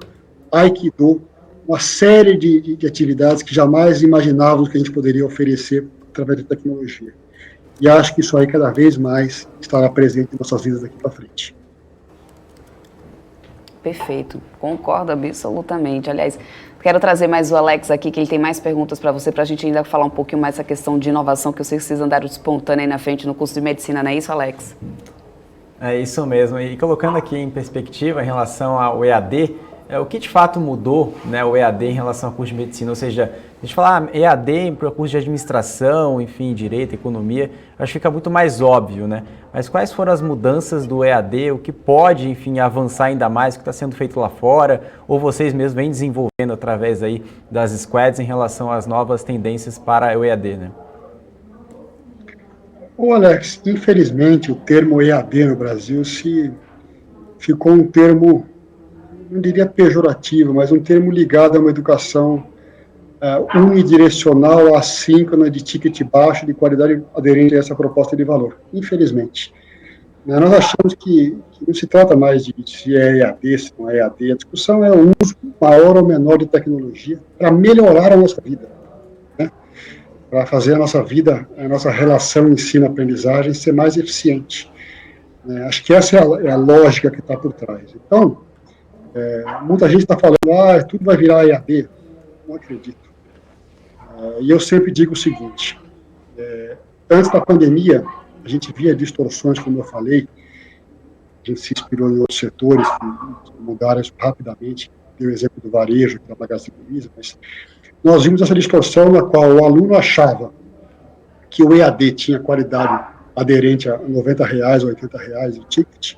aikido, uma série de atividades que jamais imaginávamos que a gente poderia oferecer através da tecnologia. E acho que isso aí cada vez mais estará presente em nossas vidas daqui para frente. Perfeito, concordo absolutamente. Aliás, quero trazer mais o Alex aqui, que ele tem mais perguntas para você, para a gente ainda falar um pouquinho mais essa questão de inovação, que eu sei que vocês andaram despontando aí na frente no curso de medicina, não é isso, Alex? É isso mesmo. E colocando aqui em perspectiva em relação ao EAD, o que de fato mudou, né, o EAD em relação ao curso de medicina? Ou seja, a gente fala EAD para o curso de administração, enfim, direito, economia, acho que fica muito mais óbvio, né? Mas quais foram as mudanças do EAD, o que pode, enfim, avançar ainda mais, o que está sendo feito lá fora, ou vocês mesmos vêm desenvolvendo através aí das squads em relação às novas tendências para o EAD, né? Ô Alex, infelizmente o termo EAD no Brasil ficou um termo, não diria pejorativo, mas um termo ligado a uma educação unidirecional, assíncrona, de ticket baixo, de qualidade aderente a essa proposta de valor, infelizmente. Nós achamos que não se trata mais de se é EAD, se não é EAD, a discussão é o uso maior ou menor de tecnologia para melhorar a nossa vida, né? Para fazer a nossa vida, a nossa relação ensino-aprendizagem ser mais eficiente. Acho que essa é a lógica que está por trás. Então, muita gente está falando, tudo vai virar EAD. Não acredito. E eu sempre digo o seguinte, antes da pandemia, a gente via distorções, como eu falei, a gente se inspirou em outros setores que mudaram isso rapidamente, dei o exemplo do varejo, da Magazine Luiza, mas nós vimos essa distorção na qual o aluno achava que o EAD tinha qualidade aderente a R$90, R$80 o ticket,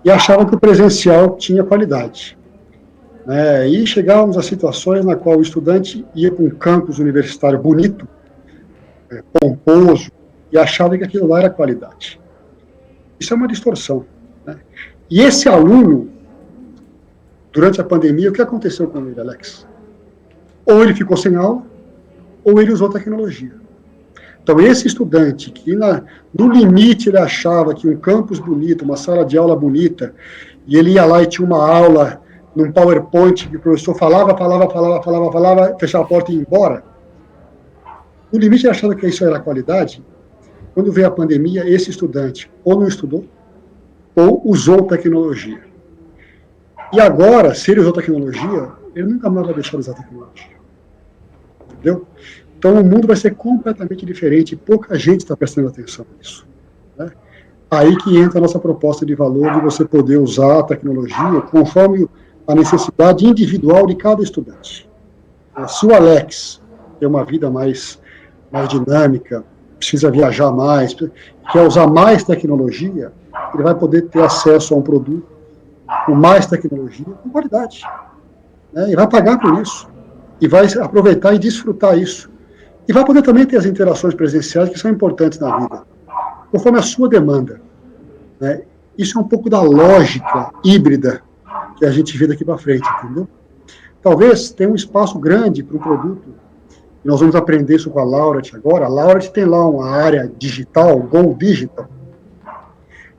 e achava que o presencial tinha qualidade. E chegávamos a situações na qual o estudante ia para um campus universitário bonito, pomposo, e achava que aquilo lá era qualidade. Isso é uma distorção. E esse aluno, durante a pandemia, o que aconteceu com ele, Alex? Ou ele ficou sem aula, ou ele usou tecnologia. Então, esse estudante que no limite ele achava que um campus bonito, uma sala de aula bonita, e ele ia lá e tinha uma aula num PowerPoint que o professor falava, fechava a porta e ia embora. No limite, achando que isso era qualidade, quando veio a pandemia, esse estudante ou não estudou, ou usou tecnologia. E agora, se ele usou tecnologia, ele nunca mais vai deixar de usar tecnologia. Entendeu? Então, o mundo vai ser completamente diferente, e pouca gente está prestando atenção nisso. Né? Aí que entra a nossa proposta de valor, de você poder usar a tecnologia conforme a necessidade individual de cada estudante. Se o Alex tem uma vida mais dinâmica, precisa viajar mais, quer usar mais tecnologia, ele vai poder ter acesso a um produto com mais tecnologia, com qualidade. Né? E vai pagar por isso. E vai aproveitar e desfrutar isso. E vai poder também ter as interações presenciais que são importantes na vida, conforme a sua demanda. Né? Isso é um pouco da lógica híbrida que a gente vê daqui para frente, entendeu? Talvez tenha um espaço grande para o produto. Nós vamos aprender isso com a Laureate agora. A Laureate tem lá uma área digital, Go Digital,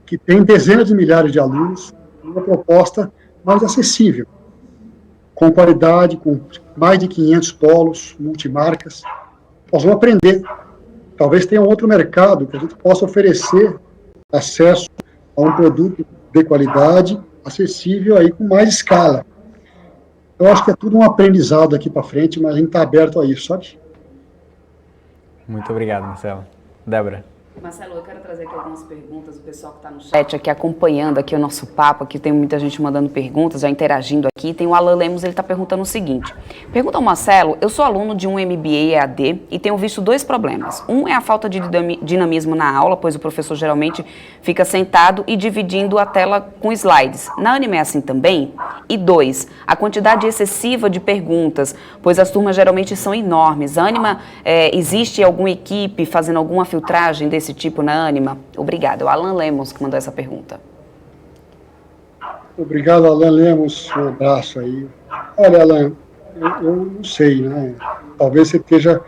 que tem dezenas de milhares de alunos, uma proposta mais acessível, com qualidade, com mais de 500 polos, multimarcas. Nós vamos aprender. Talvez tenha um outro mercado que a gente possa oferecer acesso a um produto de qualidade, acessível aí com mais escala. Eu acho que é tudo um aprendizado aqui para frente, mas a gente está aberto a isso, sabe? Muito obrigado, Marcelo. Débora. Marcelo, eu quero trazer aqui algumas perguntas do pessoal que está no chat aqui acompanhando aqui o nosso papo, aqui tem muita gente mandando perguntas, já interagindo aqui. Tem o Alan Lemos, ele está perguntando o seguinte. Pergunta ao Marcelo, eu sou aluno de um MBA EAD e tenho visto dois problemas. Um é a falta de dinamismo na aula, pois o professor geralmente fica sentado e dividindo a tela com slides. Na Anima é assim também? E dois, a quantidade excessiva de perguntas, pois as turmas geralmente são enormes. A Anima, existe alguma equipe fazendo alguma filtragem desse tipo na Anima? Obrigada. O Alan Lemos que mandou essa pergunta. Obrigado, Alan Lemos. Um abraço aí. Olha, Alan, eu não sei, né? Talvez você esteja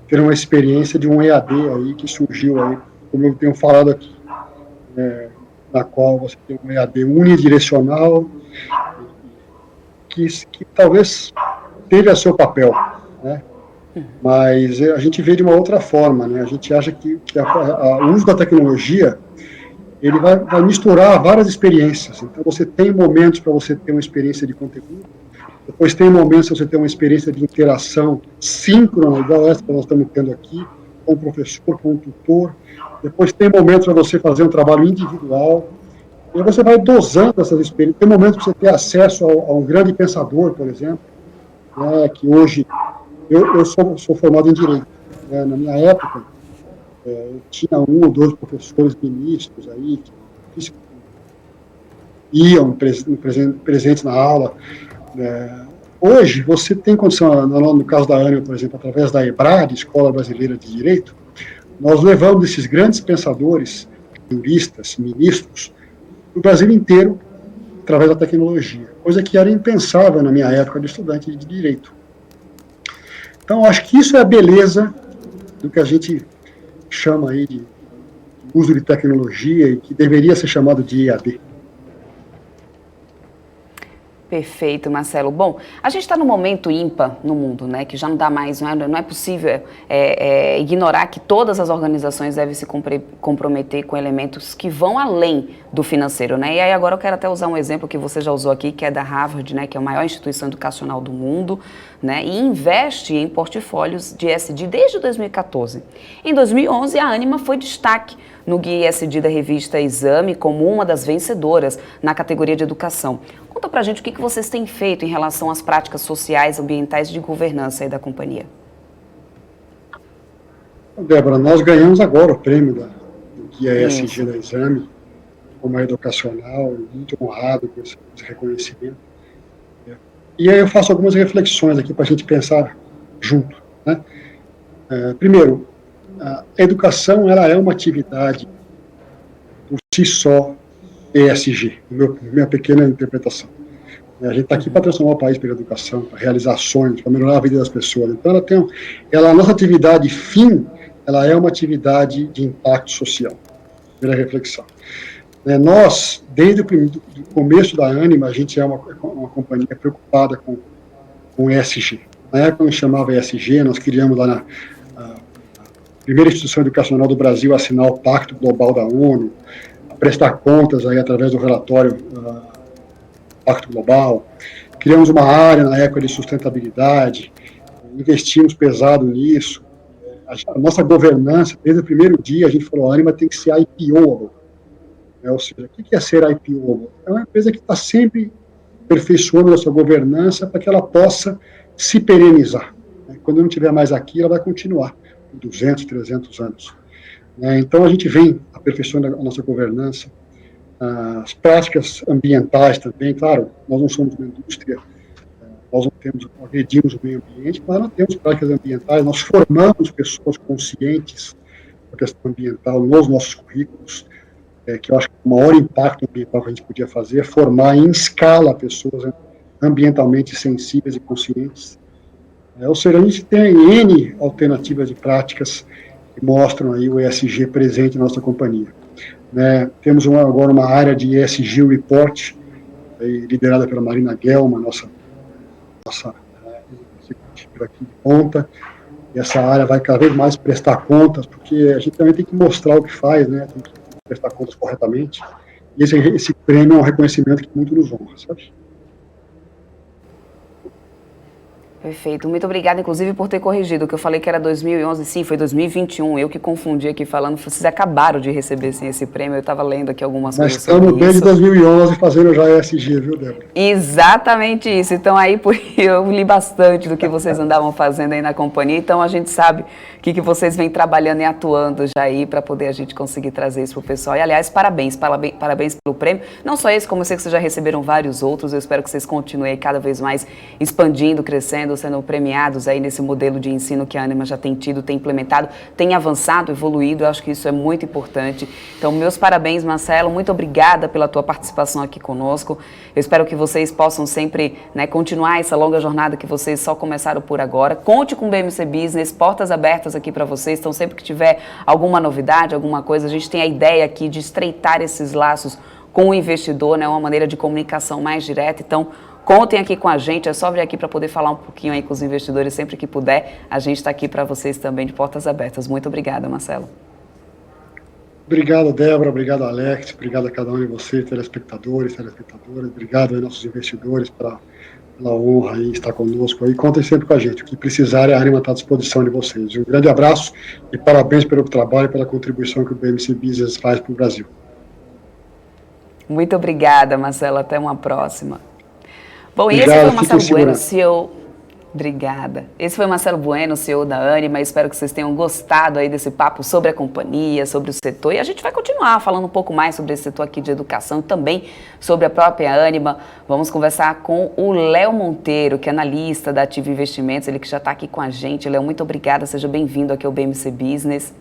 tendo uma experiência de um EAD aí que surgiu aí, como eu tenho falado aqui, na qual você tem um EAD unidirecional que talvez teve a seu papel, né? Mas a gente vê de uma outra forma, né? A gente acha que o uso da tecnologia ele vai misturar várias experiências. Então, você tem momentos para você ter uma experiência de conteúdo, depois tem momentos para você ter uma experiência de interação síncrona, igual essa que nós estamos tendo aqui, com o professor, com o tutor, depois tem momentos para você fazer um trabalho individual, e aí você vai dosando essas experiências. Tem momentos para você ter acesso a um grande pensador, por exemplo, né, que hoje... Eu sou formado em Direito. Né? Na minha época, eu tinha 1 ou 2 professores ministros aí que iam presentes na aula. Hoje, você tem condição, no caso da Anima, por exemplo, através da EBRAD, Escola Brasileira de Direito, nós levamos esses grandes pensadores, juristas, ministros, do Brasil inteiro, através da tecnologia, coisa que era impensável na minha época de estudante de Direito. Então, acho que isso é a beleza do que a gente chama aí de uso de tecnologia e que deveria ser chamado de EAD. Perfeito, Marcelo. Bom, a gente está num momento ímpar no mundo, né, que já não dá mais, não é possível ignorar que todas as organizações devem se comprometer com elementos que vão além do financeiro, né? E aí agora eu quero até usar um exemplo que você já usou aqui, que é da Harvard, né, que é a maior instituição educacional do mundo, né, e investe em portfólios de ESG desde 2014. Em 2011, a Anima foi destaque no Guia ESG da revista Exame como uma das vencedoras na categoria de educação. Conta pra gente o que vocês têm feito em relação às práticas sociais, ambientais e de governança aí da companhia. Débora, nós ganhamos agora o prêmio do Guia ESG da Exame, como educacional, muito honrado com esse reconhecimento. E aí eu faço algumas reflexões aqui para a gente pensar junto. Né? Primeiro, a educação ela é uma atividade por si só ESG, minha pequena interpretação. A gente está aqui para transformar o país pela educação, para realizar sonhos, para melhorar a vida das pessoas. Então, a nossa atividade fim, ela é uma atividade de impacto social. Primeira reflexão. Nós, desde o começo da Ânima, a gente é uma companhia preocupada com ESG. Na época não chamava ESG, nós criamos lá na primeira instituição educacional do Brasil a assinar o Pacto Global da ONU, a prestar contas aí através do relatório Pacto Global. Criamos uma área na época de sustentabilidade, investimos pesado nisso. A nossa governança, desde o primeiro dia, a gente falou, a Ânima tem que ser IPO-able. Ou seja, o que é ser IPO-able? É uma empresa que está sempre aperfeiçoando a sua governança para que ela possa se perenizar. Quando não estiver mais aqui, ela vai continuar por 200, 300 anos. Então, a gente vem aperfeiçoando a nossa governança, as práticas ambientais também. Claro, nós não somos uma indústria, nós não agredimos o meio ambiente, mas nós temos práticas ambientais, nós formamos pessoas conscientes da questão ambiental nos nossos currículos, que eu acho que o maior impacto ambiental que a gente podia fazer é formar em escala pessoas ambientalmente sensíveis e conscientes. Ou seja, a gente tem N alternativas de práticas que mostram aí o ESG presente na nossa companhia. Temos agora uma área de ESG Report, liderada pela Marina Gelman, nossa executiva aqui de ponta, e essa área vai cada vez mais prestar contas, porque a gente também tem que mostrar o que faz, tem que prestar contas corretamente, e esse prêmio é um reconhecimento que muito nos honra, sabe? Perfeito. Muito obrigada, inclusive, por ter corrigido, que eu falei que era 2011, sim, foi 2021, eu que confundi aqui falando, vocês acabaram de receber, sim, esse prêmio, eu estava lendo aqui algumas coisas sobre isso. Nós estamos desde 2011 fazendo já ESG, viu, Débora? Exatamente isso, então aí eu li bastante do que vocês andavam fazendo aí na companhia, então a gente sabe o que vocês vêm trabalhando e atuando já aí para poder a gente conseguir trazer isso para o pessoal. E, aliás, parabéns pelo prêmio, não só esse, como eu sei que vocês já receberam vários outros, eu espero que vocês continuem aí cada vez mais expandindo, crescendo, sendo premiados aí nesse modelo de ensino que a Ânima já tem tido, tem implementado, tem avançado, evoluído, eu acho que isso é muito importante. Então, meus parabéns, Marcelo, muito obrigada pela tua participação aqui conosco. Eu espero que vocês possam sempre continuar essa longa jornada que vocês só começaram por agora. Conte com o BMC Business, portas abertas aqui para vocês, então sempre que tiver alguma novidade, alguma coisa, a gente tem a ideia aqui de estreitar esses laços com o investidor, uma maneira de comunicação mais direta, então contem aqui com a gente, é só vir aqui para poder falar um pouquinho aí com os investidores sempre que puder. A gente está aqui para vocês também de portas abertas. Muito obrigada, Marcelo. Obrigado, Débora. Obrigado, Alex. Obrigado a cada um de vocês, telespectadores. Obrigado aí nossos investidores pela honra aí estar conosco aí. Contem sempre com a gente. O que precisarem, a Ânima está à disposição de vocês. Um grande abraço e parabéns pelo trabalho e pela contribuição que o BMC Business faz para o Brasil. Muito obrigada, Marcelo. Até uma próxima. Bom, e esse foi o Marcelo Bueno, CEO. Obrigada. Esse foi o Marcelo Bueno, CEO da Ânima. Espero que vocês tenham gostado aí desse papo sobre a companhia, sobre o setor. E a gente vai continuar falando um pouco mais sobre esse setor aqui de educação e também sobre a própria Ânima. Vamos conversar com o Léo Monteiro, que é analista da Ativa Investimentos, ele que já está aqui com a gente. Léo, muito obrigada. Seja bem-vindo aqui ao BMC Business.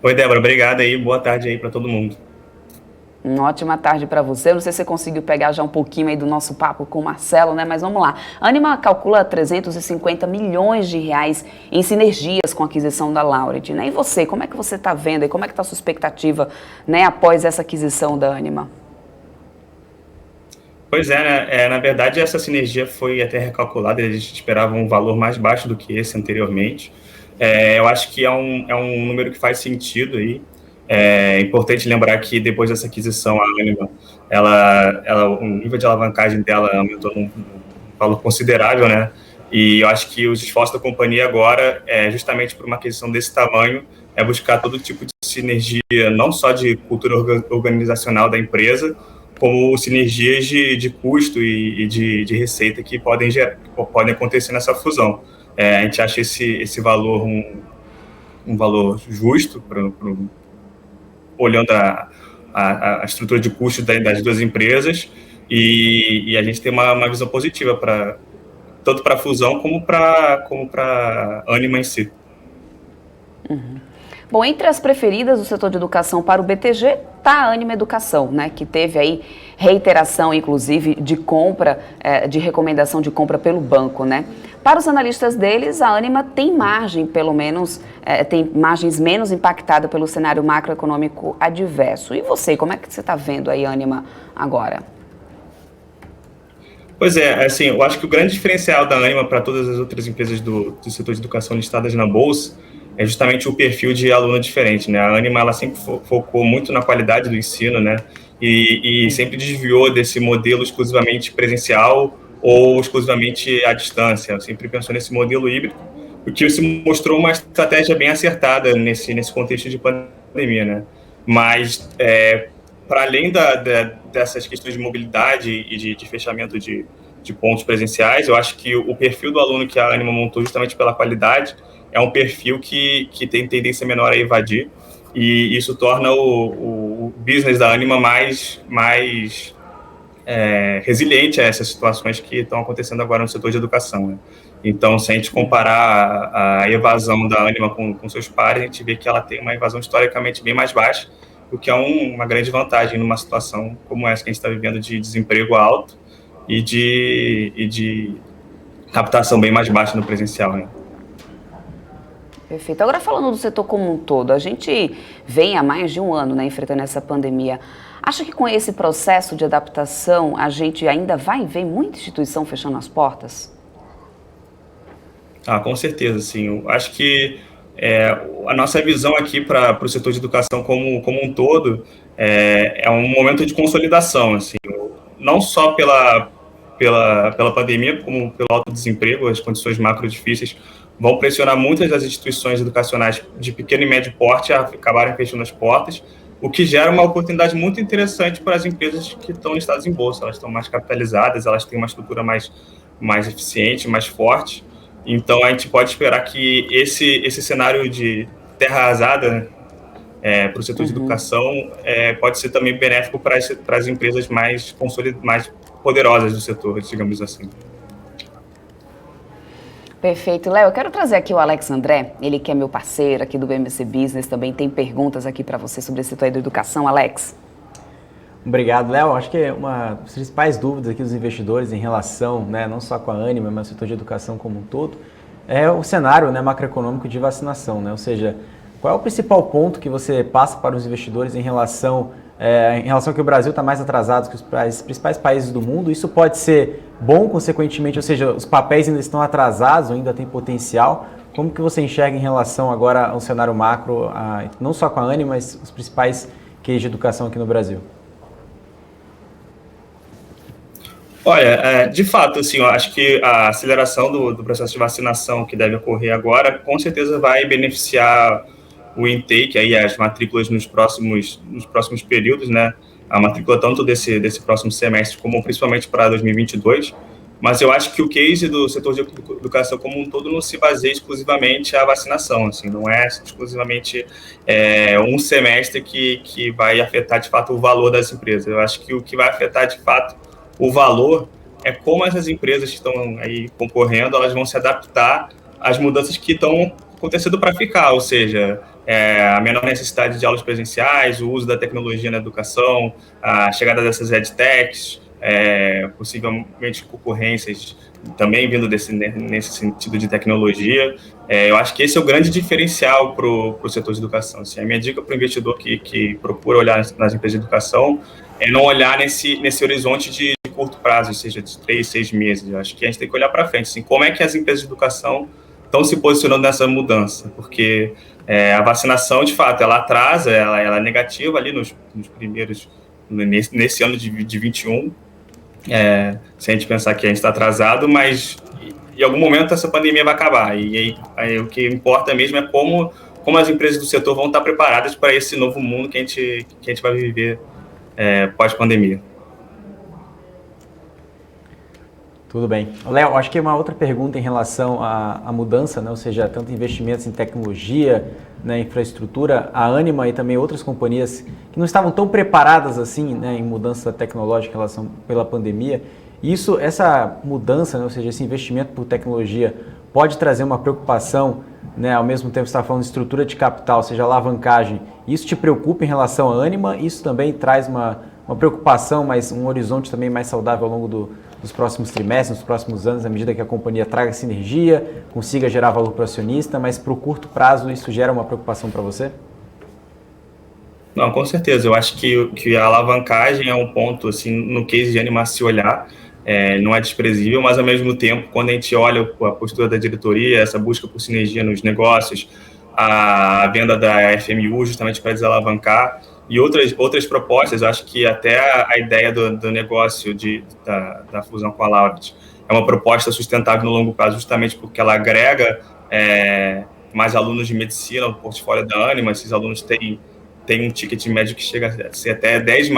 Oi, Débora. Obrigado aí. Boa tarde aí para todo mundo. Uma ótima tarde para você. Eu não sei se você conseguiu pegar já um pouquinho aí do nosso papo com o Marcelo, Mas vamos lá. A Ânima calcula 350 milhões de reais em sinergias com a aquisição da Laureate, E você, como é que você está vendo e como é que está a sua expectativa, após essa aquisição da Ânima? Pois é, na verdade essa sinergia foi até recalculada, a gente esperava um valor mais baixo do que esse anteriormente. Eu acho que é um número que faz sentido aí. É importante lembrar que depois dessa aquisição, a Ânima, o nível de alavancagem dela aumentou num valor considerável, E eu acho que os esforços da companhia agora, justamente por uma aquisição desse tamanho, é buscar todo tipo de sinergia, não só de cultura organizacional da empresa, como sinergias de custo e de receita que podem acontecer nessa fusão. A gente acha esse valor um valor justo olhando a estrutura de custo das duas empresas, e a gente tem uma visão positiva tanto para a fusão como para a Ânima em si. Uhum. Bom, entre as preferidas do setor de educação para o BTG está a Ânima Educação, que teve aí reiteração, inclusive, de compra, de recomendação de compra pelo banco, Para os analistas deles, a Ânima tem margem, pelo menos, tem margens menos impactadas pelo cenário macroeconômico adverso. E você, como é que você está vendo aí a Ânima agora? Pois é, assim, eu acho que o grande diferencial da Ânima para todas as outras empresas do setor de educação listadas na Bolsa é justamente o perfil de aluno diferente, né? A Ânima, ela sempre focou muito na qualidade do ensino, né? E sempre desviou desse modelo exclusivamente presencial ou exclusivamente à distância. Sempre pensou nesse modelo híbrido, o que se mostrou uma estratégia bem acertada nesse contexto de pandemia, né? Mas, para além dessas questões de mobilidade e de fechamento de pontos presenciais, eu acho que o perfil do aluno que a Ânima montou justamente pela qualidade é um perfil que tem tendência menor a evadir, e isso torna o business da Ânima mais resiliente a essas situações que estão acontecendo agora no setor de educação, né? Então, se a gente comparar a evasão da Ânima com seus pares, a gente vê que ela tem uma evasão historicamente bem mais baixa, o que é uma grande vantagem numa situação como essa que a gente está vivendo, de desemprego alto e de captação bem mais baixa no presencial, né? Perfeito. Agora, falando do setor como um todo, a gente vem há mais de um ano, né, enfrentando essa pandemia. Acha que com esse processo de adaptação a gente ainda vai ver muita instituição fechando as portas? Com certeza, sim. Eu acho que a nossa visão aqui para o setor de educação como um todo é um momento de consolidação, assim, não só pela pandemia, como pelo alto desemprego. As condições macro difíceis vão pressionar muitas das instituições educacionais de pequeno e médio porte a acabarem fechando as portas, o que gera uma oportunidade muito interessante para as empresas que estão listadas em bolsa. Elas estão mais capitalizadas, elas têm uma estrutura mais eficiente, mais forte. Então, a gente pode esperar que esse cenário de terra arrasada, né, para o setor de educação, pode ser também benéfico para as empresas mais poderosas do setor, digamos assim. Perfeito. Léo, eu quero trazer aqui o Alex André, ele que é meu parceiro aqui do BMC Business, também tem perguntas aqui para você sobre esse setor da educação. Alex. Obrigado, Léo. Acho que uma das principais dúvidas aqui dos investidores em relação, né, não só com a Ânima, mas ao setor de educação como um todo, é o cenário, né, macroeconômico de vacinação, né? Ou seja, qual é o principal ponto que você passa para os investidores em relação que o Brasil está mais atrasado que os principais países do mundo? Isso pode ser bom, consequentemente, ou seja, os papéis ainda estão atrasados, ainda tem potencial. Como que você enxerga em relação agora ao cenário macro, não só com a Ânima, mas os principais cases de educação aqui no Brasil? Olha, de fato, assim, eu acho que a aceleração do processo de vacinação que deve ocorrer agora, com certeza vai beneficiar o intake, aí as matrículas nos próximos períodos, né? A matrícula tanto desse próximo semestre como principalmente para 2022. Mas eu acho que o case do setor de educação como um todo não se baseia exclusivamente à vacinação, assim, não é exclusivamente um semestre que vai afetar de fato o valor das empresas. Eu acho que o que vai afetar de fato o valor é como essas empresas que estão aí concorrendo, elas vão se adaptar às mudanças que estão acontecendo para ficar, ou seja, a menor necessidade de aulas presenciais, o uso da tecnologia na educação, a chegada dessas edtechs, possivelmente concorrências também vindo nesse sentido de tecnologia. Eu acho que esse é o grande diferencial para o setor de educação. Assim, a minha dica para o investidor que procura olhar nas empresas de educação é não olhar nesse horizonte de curto prazo, ou seja, de 3, 6 meses. Eu acho que a gente tem que olhar para frente, assim, como é que as empresas de educação estão se posicionando nessa mudança, porque a vacinação, de fato, ela atrasa, ela é negativa ali nos primeiros, nesse ano de 21, se a gente pensar que a gente está atrasado, mas em algum momento essa pandemia vai acabar, e aí o que importa mesmo é como as empresas do setor vão estar preparadas para esse novo mundo que a gente vai viver pós-pandemia. Tudo bem. Léo, acho que uma outra pergunta em relação à mudança, né? Ou seja, tanto investimentos em tecnologia, né, infraestrutura, a Ânima e também outras companhias que não estavam tão preparadas assim, né, em mudança tecnológica em relação pela pandemia. Essa mudança, né, ou seja, esse investimento por tecnologia pode trazer uma preocupação, né, ao mesmo tempo que você está falando de estrutura de capital, ou seja, alavancagem. Isso te preocupa em relação à Ânima? Isso também traz uma preocupação, mas um horizonte também mais saudável ao longo nos próximos trimestres, nos próximos anos, à medida que a companhia traga sinergia, consiga gerar valor para o acionista, mas para o curto prazo isso gera uma preocupação para você? Não, com certeza. Eu acho que a alavancagem é um ponto, assim, no case de Ânima se olhar, não é desprezível, mas ao mesmo tempo, quando a gente olha a postura da diretoria, essa busca por sinergia nos negócios, a venda da FMU justamente para desalavancar e outras propostas, eu acho que até a ideia do negócio da fusão com a Laureate é uma proposta sustentável no longo prazo, justamente porque ela agrega mais alunos de medicina no portfólio da Ânima. Esses alunos têm um ticket médio que chega a ser até 10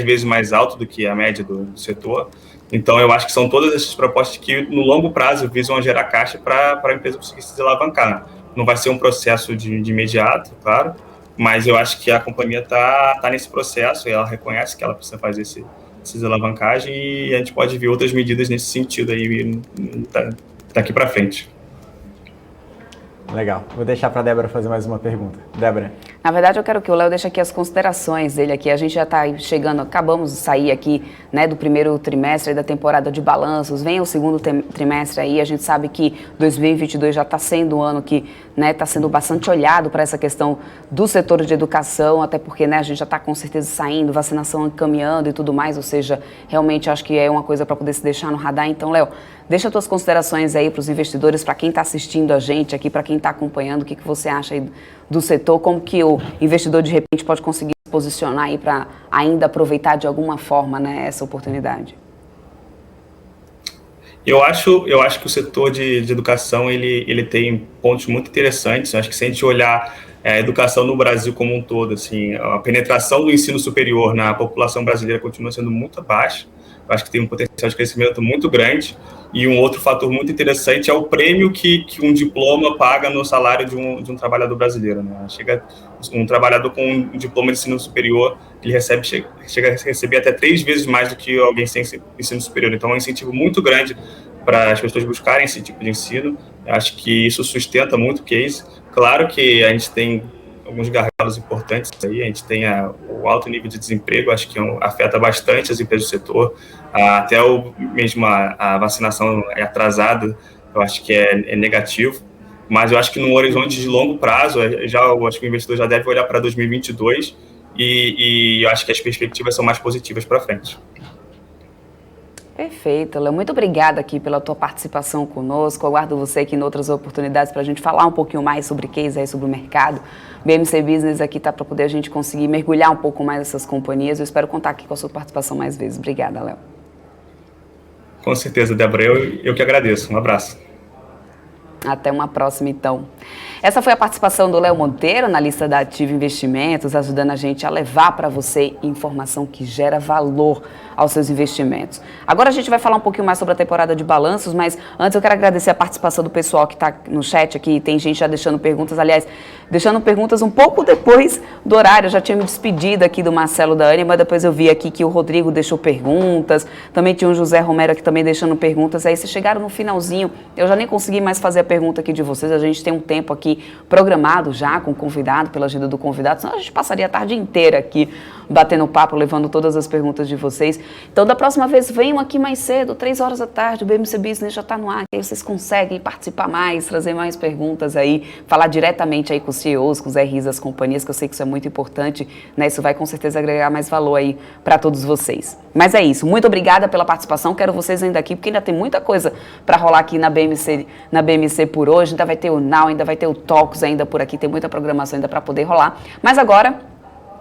vezes mais alto do que a média do setor. Então, eu acho que são todas essas propostas que, no longo prazo, visam gerar caixa para a empresa conseguir se alavancar. Não vai ser um processo de imediato, claro, mas eu acho que a companhia está nesse processo e ela reconhece que ela precisa fazer essa alavancagem e a gente pode ver outras medidas nesse sentido aí daqui para frente. Legal. Vou deixar para a Débora fazer mais uma pergunta. Débora. Na verdade, eu quero que o Léo deixe aqui as considerações dele aqui. A gente já está chegando, acabamos de sair aqui, né, do primeiro trimestre da temporada de balanços. Vem o segundo trimestre aí. A gente sabe que 2022 já está sendo um ano que, né, está sendo bastante olhado para essa questão do setor de educação, até porque, né, a gente já está com certeza saindo, vacinação caminhando e tudo mais. Ou seja, realmente acho que é uma coisa para poder se deixar no radar. Então, Léo, deixa as tuas considerações aí para os investidores, para quem está assistindo a gente aqui, para quem está acompanhando, o que você acha aí do setor, como que o investidor de repente pode conseguir se posicionar aí para ainda aproveitar de alguma forma, né, essa oportunidade? Eu acho que o setor de educação ele tem pontos muito interessantes. Eu acho que se a gente olhar a educação no Brasil como um todo, assim, a penetração do ensino superior na população brasileira continua sendo muito baixa. Eu acho que tem um potencial de crescimento muito grande. E um outro fator muito interessante é o prêmio que um diploma paga no salário de um trabalhador brasileiro, né? Chega um trabalhador com um diploma de ensino superior, ele chega a receber até 3 vezes mais do que alguém sem ensino superior. Então, é um incentivo muito grande para as pessoas buscarem esse tipo de ensino. Eu acho que isso sustenta muito o case. Claro que a gente tem alguns gargalos importantes aí, a gente tem o alto nível de desemprego, acho que afeta bastante as empresas do setor, até mesmo a vacinação é atrasada, eu acho que é negativo, mas eu acho que no horizonte de longo prazo, eu acho que o investidor já deve olhar para 2022 e eu acho que as perspectivas são mais positivas para frente. Perfeito, Léo. Muito obrigada aqui pela tua participação conosco. Aguardo você aqui em outras oportunidades para a gente falar um pouquinho mais sobre case aí, sobre o mercado. BMC Business aqui está para poder a gente conseguir mergulhar um pouco mais nessas companhias. Eu espero contar aqui com a sua participação mais vezes. Obrigada, Léo. Com certeza, Débora. Eu que agradeço. Um abraço. Até uma próxima, então. Essa foi a participação do Léo Monteiro, na lista da Ativa Investimentos, ajudando a gente a levar para você informação que gera valor aos seus investimentos. Agora a gente vai falar um pouquinho mais sobre a temporada de balanços, mas antes eu quero agradecer a participação do pessoal que está no chat aqui. Tem gente já deixando perguntas, aliás, deixando perguntas um pouco depois do horário. Eu já tinha me despedido aqui do Marcelo da Ânima, depois eu vi aqui que o Rodrigo deixou perguntas, também tinha o José Romero aqui também deixando perguntas. Aí vocês chegaram no finalzinho, eu já nem consegui mais fazer a pergunta aqui de vocês. A gente tem um tempo aqui programado já com o convidado, pela agenda do convidado, senão a gente passaria a tarde inteira aqui batendo papo, levando todas as perguntas de vocês. Então, da próxima vez, venham aqui mais cedo, 3 horas da tarde, o BMC Business já está no ar, aí vocês conseguem participar mais, trazer mais perguntas aí, falar diretamente aí com os CEOs, com os RIs das companhias, que eu sei que isso é muito importante, né? Isso vai com certeza agregar mais valor aí para todos vocês. Mas é isso, muito obrigada pela participação, quero vocês ainda aqui, porque ainda tem muita coisa para rolar aqui na BMC por hoje, ainda vai ter o Now, ainda vai ter o Talks ainda por aqui, tem muita programação ainda para poder rolar, mas agora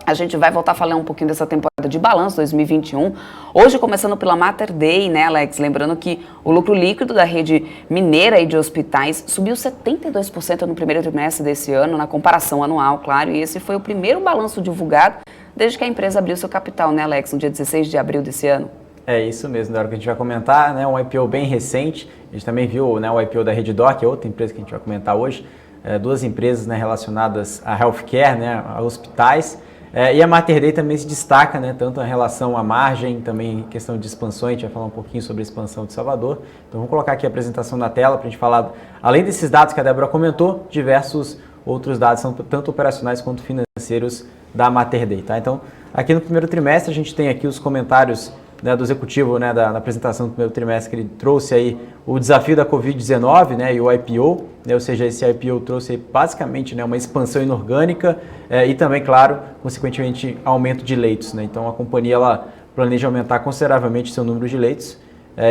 a gente vai voltar a falar um pouquinho dessa temporada de balanço 2021. Hoje, começando pela Mater Dei, né, Alex? Lembrando que o lucro líquido da rede mineira e de hospitais subiu 72% no primeiro trimestre desse ano, na comparação anual, claro. E esse foi o primeiro balanço divulgado desde que a empresa abriu seu capital, né, Alex? No dia 16 de abril desse ano. É isso mesmo, da hora que a gente vai comentar, né, um IPO bem recente. A gente também viu, né, o IPO da Redditor, que é outra empresa que a gente vai comentar hoje. 2 empresas, né, relacionadas a healthcare, né, a hospitais. E a Mater Dei também se destaca, né, tanto em relação à margem, também em questão de expansão. A gente vai falar um pouquinho sobre a expansão de Salvador. Então vamos colocar aqui a apresentação na tela para a gente falar, além desses dados que a Débora comentou, diversos outros dados, tanto operacionais quanto financeiros da Mater Dei. Tá? Então, aqui no primeiro trimestre a gente tem aqui os comentários né, do executivo, né, na apresentação do primeiro trimestre, que ele trouxe aí o desafio da Covid-19, né, e o IPO, né, ou seja, esse IPO trouxe basicamente, né, uma expansão inorgânica e também, claro, consequentemente, aumento de leitos, né. Então a companhia ela planeja aumentar consideravelmente seu número de leitos.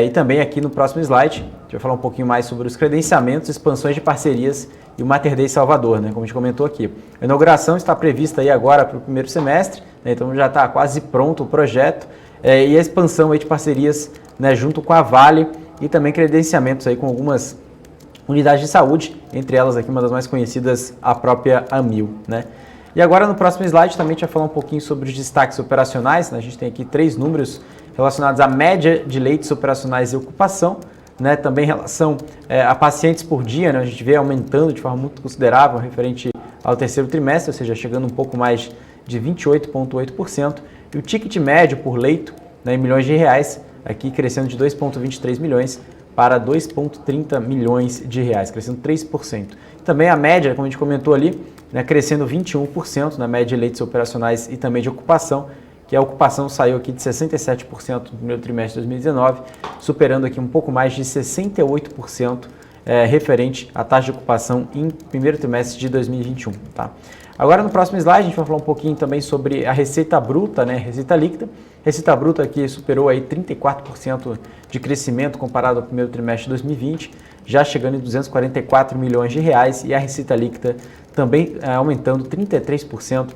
E também aqui no próximo slide, a gente vai falar um pouquinho mais sobre os credenciamentos, expansões de parcerias e o Mater Dei Salvador, né, como a gente comentou aqui. A inauguração está prevista aí agora para o primeiro semestre, né, então já está quase pronto o projeto, e a expansão aí de parcerias, né, junto com a Vale e também credenciamentos aí com algumas unidades de saúde, entre elas aqui uma das mais conhecidas, a própria Amil, né. E agora no próximo slide também a gente vai falar um pouquinho sobre os destaques operacionais, né, a gente tem aqui 3 números relacionados à média de leitos operacionais e ocupação, né, também em relação a pacientes por dia, né, a gente vê aumentando de forma muito considerável referente ao terceiro trimestre, ou seja, chegando um pouco mais de 28,8%, e o ticket médio por leito, né, em milhões de reais, aqui crescendo de 2,23 milhões para 2,30 milhões de reais, crescendo 3%. Também a média, como a gente comentou ali, né, crescendo 21% na média de leitos operacionais e também de ocupação, que a ocupação saiu aqui de 67% no primeiro trimestre de 2019, superando aqui um pouco mais de 68% referente à taxa de ocupação em primeiro trimestre de 2021. Tá? Agora no próximo slide a gente vai falar um pouquinho também sobre a receita bruta, né, receita líquida. Receita bruta aqui superou aí 34% de crescimento comparado ao primeiro trimestre de 2020, já chegando em 244 milhões de reais, e a receita líquida também aumentando 33%,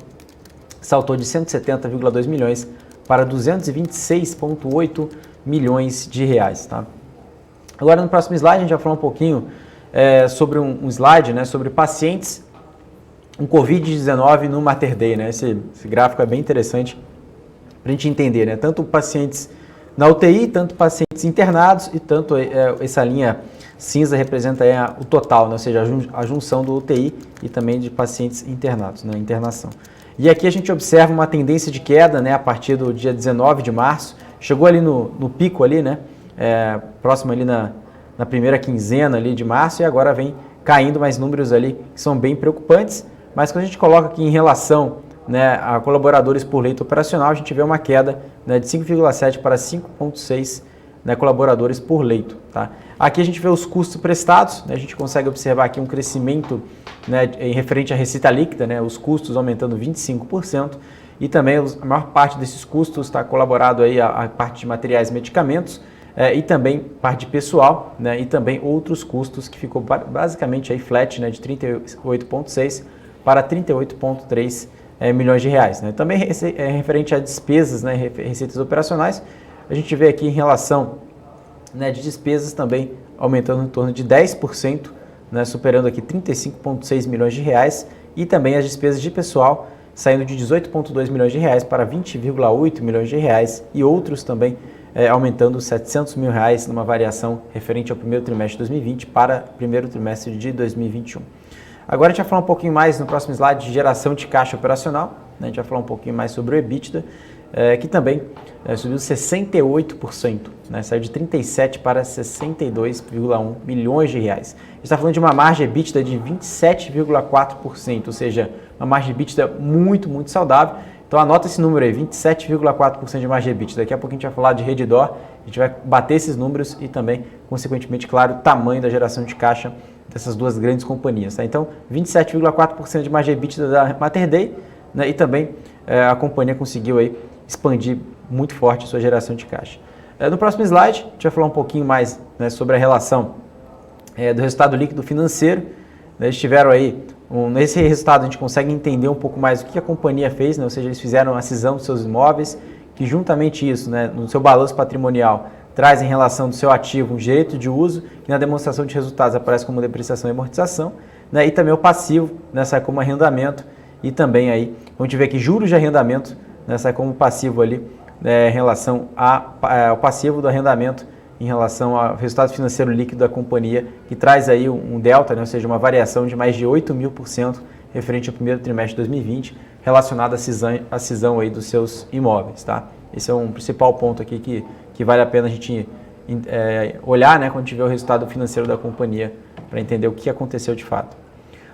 saltou de 170,2 milhões para 226,8 milhões de reais. Tá? Agora no próximo slide a gente vai falar um pouquinho sobre um slide, né, sobre pacientes com Covid-19 no Mater Dei, né? Esse gráfico é bem interessante para a gente entender, né? Tanto pacientes na UTI, tanto pacientes internados e tanto essa linha cinza representa aí o total, né? Ou seja, a junção do UTI e também de pacientes internados, né? Internação. E aqui a gente observa uma tendência de queda, né? A partir do dia 19 de março, chegou ali no pico ali, né? Próximo ali na primeira quinzena ali de março, e agora vem caindo mais números ali que são bem preocupantes, mas quando a gente coloca aqui em relação, né, a colaboradores por leito operacional, a gente vê uma queda, né, de 5,7 para 5,6, né, colaboradores por leito. Tá? Aqui a gente vê os custos prestados, né, a gente consegue observar aqui um crescimento, né, em referente à receita líquida, né, os custos aumentando 25%, e também a maior parte desses custos está colaborado aí a parte de materiais e medicamentos, e também parte de pessoal, né, e também outros custos que ficou basicamente aí flat, né, de 38,6 para 38,3 milhões de reais. Né. Também referente a despesas, né, receitas operacionais, a gente vê aqui em relação, né, de despesas também aumentando em torno de 10%, né, superando aqui 35,6 milhões de reais, e também as despesas de pessoal saindo de 18,2 milhões de reais para 20,8 milhões de reais, e outros também aumentando 700 mil reais numa variação referente ao primeiro trimestre de 2020 para o primeiro trimestre de 2021. Agora a gente vai falar um pouquinho mais no próximo slide de geração de caixa operacional, né? A gente vai falar um pouquinho mais sobre o EBITDA, que também subiu 68%, né? Saiu de 37 para 62,1 milhões de reais. A gente está falando de uma margem EBITDA de 27,4%, ou seja, uma margem EBITDA muito, muito saudável. Então anota esse número aí, 27,4% de margem EBITDA. Daqui a pouco a gente vai falar de Redditor, a gente vai bater esses números e também, consequentemente, claro, o tamanho da geração de caixa dessas duas grandes companhias. Tá? Então, 27,4% de margem EBITDA da Mater Dei, né? E também a companhia conseguiu aí expandir muito forte a sua geração de caixa. No próximo slide, a gente vai falar um pouquinho mais, né, sobre a relação do resultado líquido financeiro. Eles tiveram aí, nesse resultado a gente consegue entender um pouco mais o que a companhia fez, né? Ou seja, eles fizeram a cisão dos seus imóveis, que juntamente isso, né, no seu balanço patrimonial, traz em relação do seu ativo um direito de uso, que na demonstração de resultados aparece como depreciação e amortização, né, e também o passivo, né, sai como arrendamento, e também aí, a gente vê aqui juros de arrendamento, né, sai como passivo ali, em relação ao passivo do arrendamento, em relação ao resultado financeiro líquido da companhia, que traz aí um delta, né, ou seja, uma variação de mais de 8.000% referente ao primeiro trimestre de 2020, relacionado à cisão aí dos seus imóveis. Tá? Esse é um principal ponto aqui que vale a pena a gente olhar, né, quando tiver o resultado financeiro da companhia, para entender o que aconteceu de fato.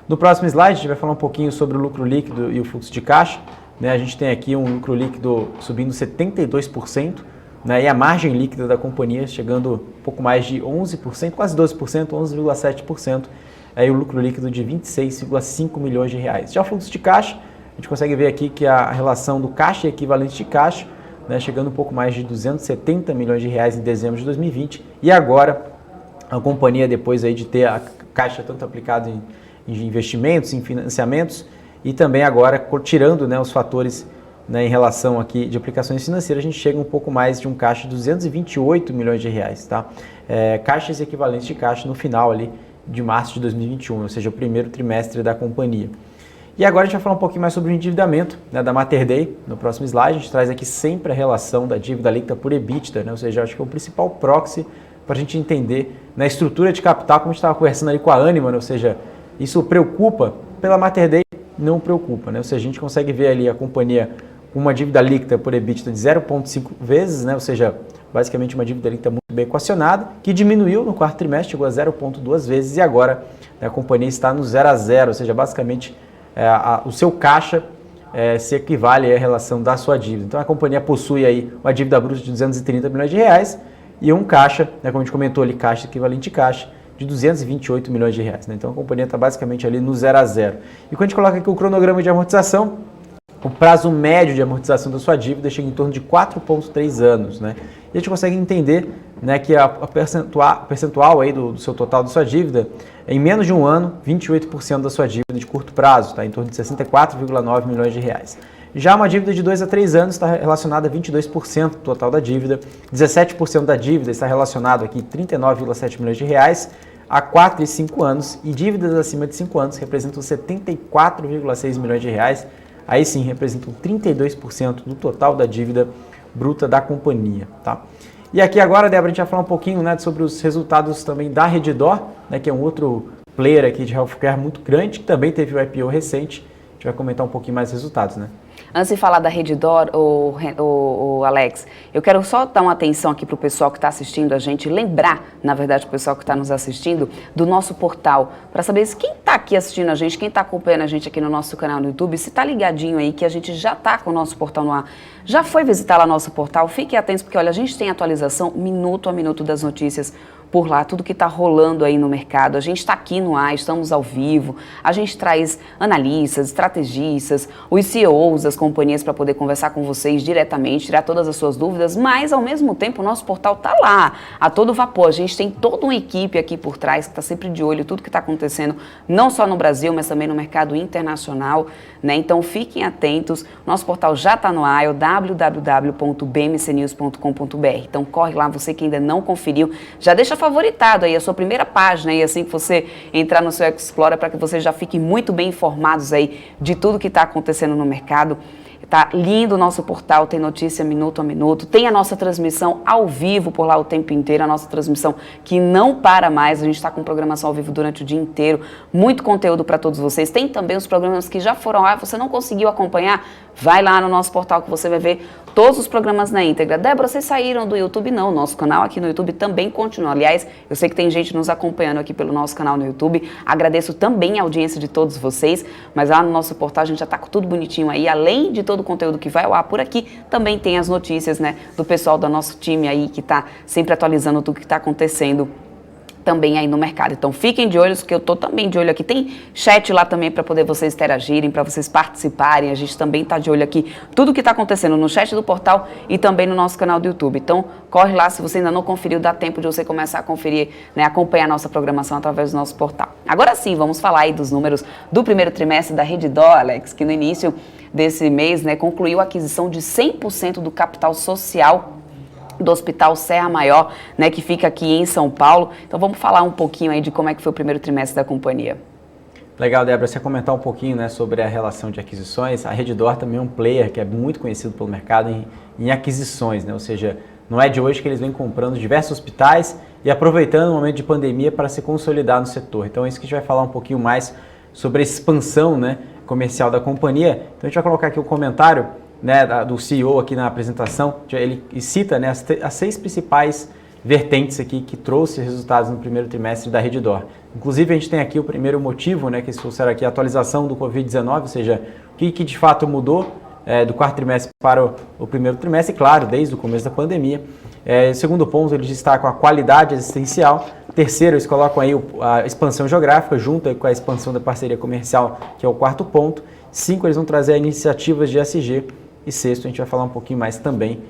No próximo slide, a gente vai falar um pouquinho sobre o lucro líquido e o fluxo de caixa. Né? A gente tem aqui um lucro líquido subindo 72%, né, e a margem líquida da companhia chegando um pouco mais de 11%, quase 12%, 11,7%, aí o lucro líquido de 26,5 milhões de reais. Já o fluxo de caixa, a gente consegue ver aqui que a relação do caixa e equivalente de caixa, né, chegando um pouco mais de 270 milhões de reais em dezembro de 2020, e agora a companhia, depois aí de ter a caixa tanto aplicado em investimentos, em financiamentos, e também agora tirando, né, os fatores, né, em relação aqui de aplicações financeiras, a gente chega um pouco mais de um caixa de 228 milhões de reais, tá? Caixas equivalentes de caixa no final ali de março de 2021, ou seja, o primeiro trimestre da companhia. E agora a gente vai falar um pouquinho mais sobre o endividamento, né, da Mater Dei. No próximo slide a gente traz aqui sempre a relação da dívida líquida por EBITDA, né, ou seja, acho que é o principal proxy para a gente entender na estrutura de capital, como a gente estava conversando ali com a Anima, né, ou seja, isso preocupa, pela Mater Dei não preocupa, né, ou seja, a gente consegue ver ali a companhia com uma dívida líquida por EBITDA de 0,5 vezes, né, ou seja, basicamente uma dívida líquida muito bem equacionada, que diminuiu no quarto trimestre, chegou a 0,2 vezes e agora, né, a companhia está no 0 a 0, ou seja, basicamente o seu caixa se equivale à relação da sua dívida. Então a companhia possui aí uma dívida bruta de 230 milhões de reais e um caixa, né, como a gente comentou ali, caixa equivalente caixa, de 228 milhões de reais. Né? Então a companhia está basicamente ali no 0 a 0. E quando a gente coloca aqui o cronograma de amortização, o prazo médio de amortização da sua dívida chega em torno de 4,3 anos. Né? E a gente consegue entender, né, que a percentual aí do seu total da sua dívida, em menos de um ano, 28% da sua dívida de curto prazo, tá? Em torno de 64,9 milhões de reais. Já uma dívida de 2 a 3 anos está relacionada a 22% do total da dívida, 17% da dívida está relacionado aqui 39,7 milhões de reais a 4 e 5 anos e dívidas acima de 5 anos representam 74,6 milhões de reais, aí sim representam 32% do total da dívida bruta da companhia, tá? E aqui agora, Débora, a gente vai falar um pouquinho, né, sobre os resultados também da Redditor, né, que é um outro player aqui de healthcare muito grande, que também teve o IPO recente. A gente vai comentar um pouquinho mais os resultados, né? Antes de falar da Redditor, o Alex, eu quero só dar uma atenção aqui para o pessoal que está assistindo a gente, lembrar, na verdade, o pessoal que está nos assistindo, do nosso portal, para saber se quem está aqui assistindo a gente, quem está acompanhando a gente aqui no nosso canal no YouTube, se está ligadinho aí que a gente já está com o nosso portal no ar, já foi visitar lá nosso portal, fiquem atentos porque, olha, a gente tem atualização minuto a minuto das notícias por lá, tudo que está rolando aí no mercado. A gente está aqui no ar, estamos ao vivo, a gente traz analistas, estrategistas, os CEOs das companhias para poder conversar com vocês diretamente, tirar todas as suas dúvidas, mas ao mesmo tempo o nosso portal está lá, a todo vapor. A gente tem toda uma equipe aqui por trás que está sempre de olho em tudo que está acontecendo, não só no Brasil, mas também no mercado internacional, né? Então fiquem atentos, nosso portal já está no ar, é o www.bmcnews.com.br. Então corre lá, você que ainda não conferiu, já deixa favoritado aí a sua primeira página e assim que você entrar no seu Explorer para que você já fique muito bem informados aí de tudo que está acontecendo no mercado. Tá lindo o nosso portal, tem notícia minuto a minuto, tem a nossa transmissão ao vivo por lá o tempo inteiro, a nossa transmissão que não para mais, a gente está com programação ao vivo durante o dia inteiro, muito conteúdo para todos vocês. Tem também os programas que já foram lá, você não conseguiu acompanhar, vai lá no nosso portal que você vai ver todos os programas na íntegra. Débora, vocês saíram do YouTube? Não, nosso canal aqui no YouTube também continua. Aliás, eu sei que tem gente nos acompanhando aqui pelo nosso canal no YouTube, agradeço também a audiência de todos vocês, mas lá no nosso portal a gente já está com tudo bonitinho aí, além de todo o conteúdo que vai ao ar por aqui, também tem as notícias, né, do pessoal do nosso time aí que está sempre atualizando tudo que está acontecendo também aí no mercado. Então fiquem de olho, que eu tô também de olho aqui. Tem chat lá também para poder vocês interagirem, para vocês participarem. A gente também tá de olho aqui, tudo que tá acontecendo no chat do portal e também no nosso canal do YouTube. Então corre lá, se você ainda não conferiu, dá tempo de você começar a conferir, né, acompanhar a nossa programação através do nosso portal. Agora sim, vamos falar aí dos números do primeiro trimestre da Redditor, Alex, que no início desse mês, né, concluiu a aquisição de 100% do capital social do Hospital Serra Maior, né, que fica aqui em São Paulo. Então vamos falar um pouquinho aí de como é que foi o primeiro trimestre da companhia. Legal, Débora, você comentar um pouquinho, né, sobre a relação de aquisições. A Redditor também é um player que é muito conhecido pelo mercado em aquisições, né, ou seja, não é de hoje que eles vêm comprando diversos hospitais e aproveitando o momento de pandemia para se consolidar no setor. Então é isso que a gente vai falar um pouquinho mais sobre a expansão, né, comercial da companhia. Então a gente vai colocar aqui o comentário, né, do CEO aqui na apresentação. Ele cita, né, as 6 principais vertentes aqui que trouxe resultados no primeiro trimestre da Redditor. Inclusive a gente tem aqui o primeiro motivo, né, que eles trouxeram aqui a atualização do Covid-19, ou seja, o que de fato mudou do quarto trimestre para o primeiro trimestre, claro, desde o começo da pandemia. Segundo ponto, eles destacam a qualidade existencial. Terceiro, eles colocam aí a expansão geográfica, junto aí com a expansão da parceria comercial, que é o quarto ponto. 5, eles vão trazer iniciativas de ESG. E sexto, a gente vai falar um pouquinho mais também,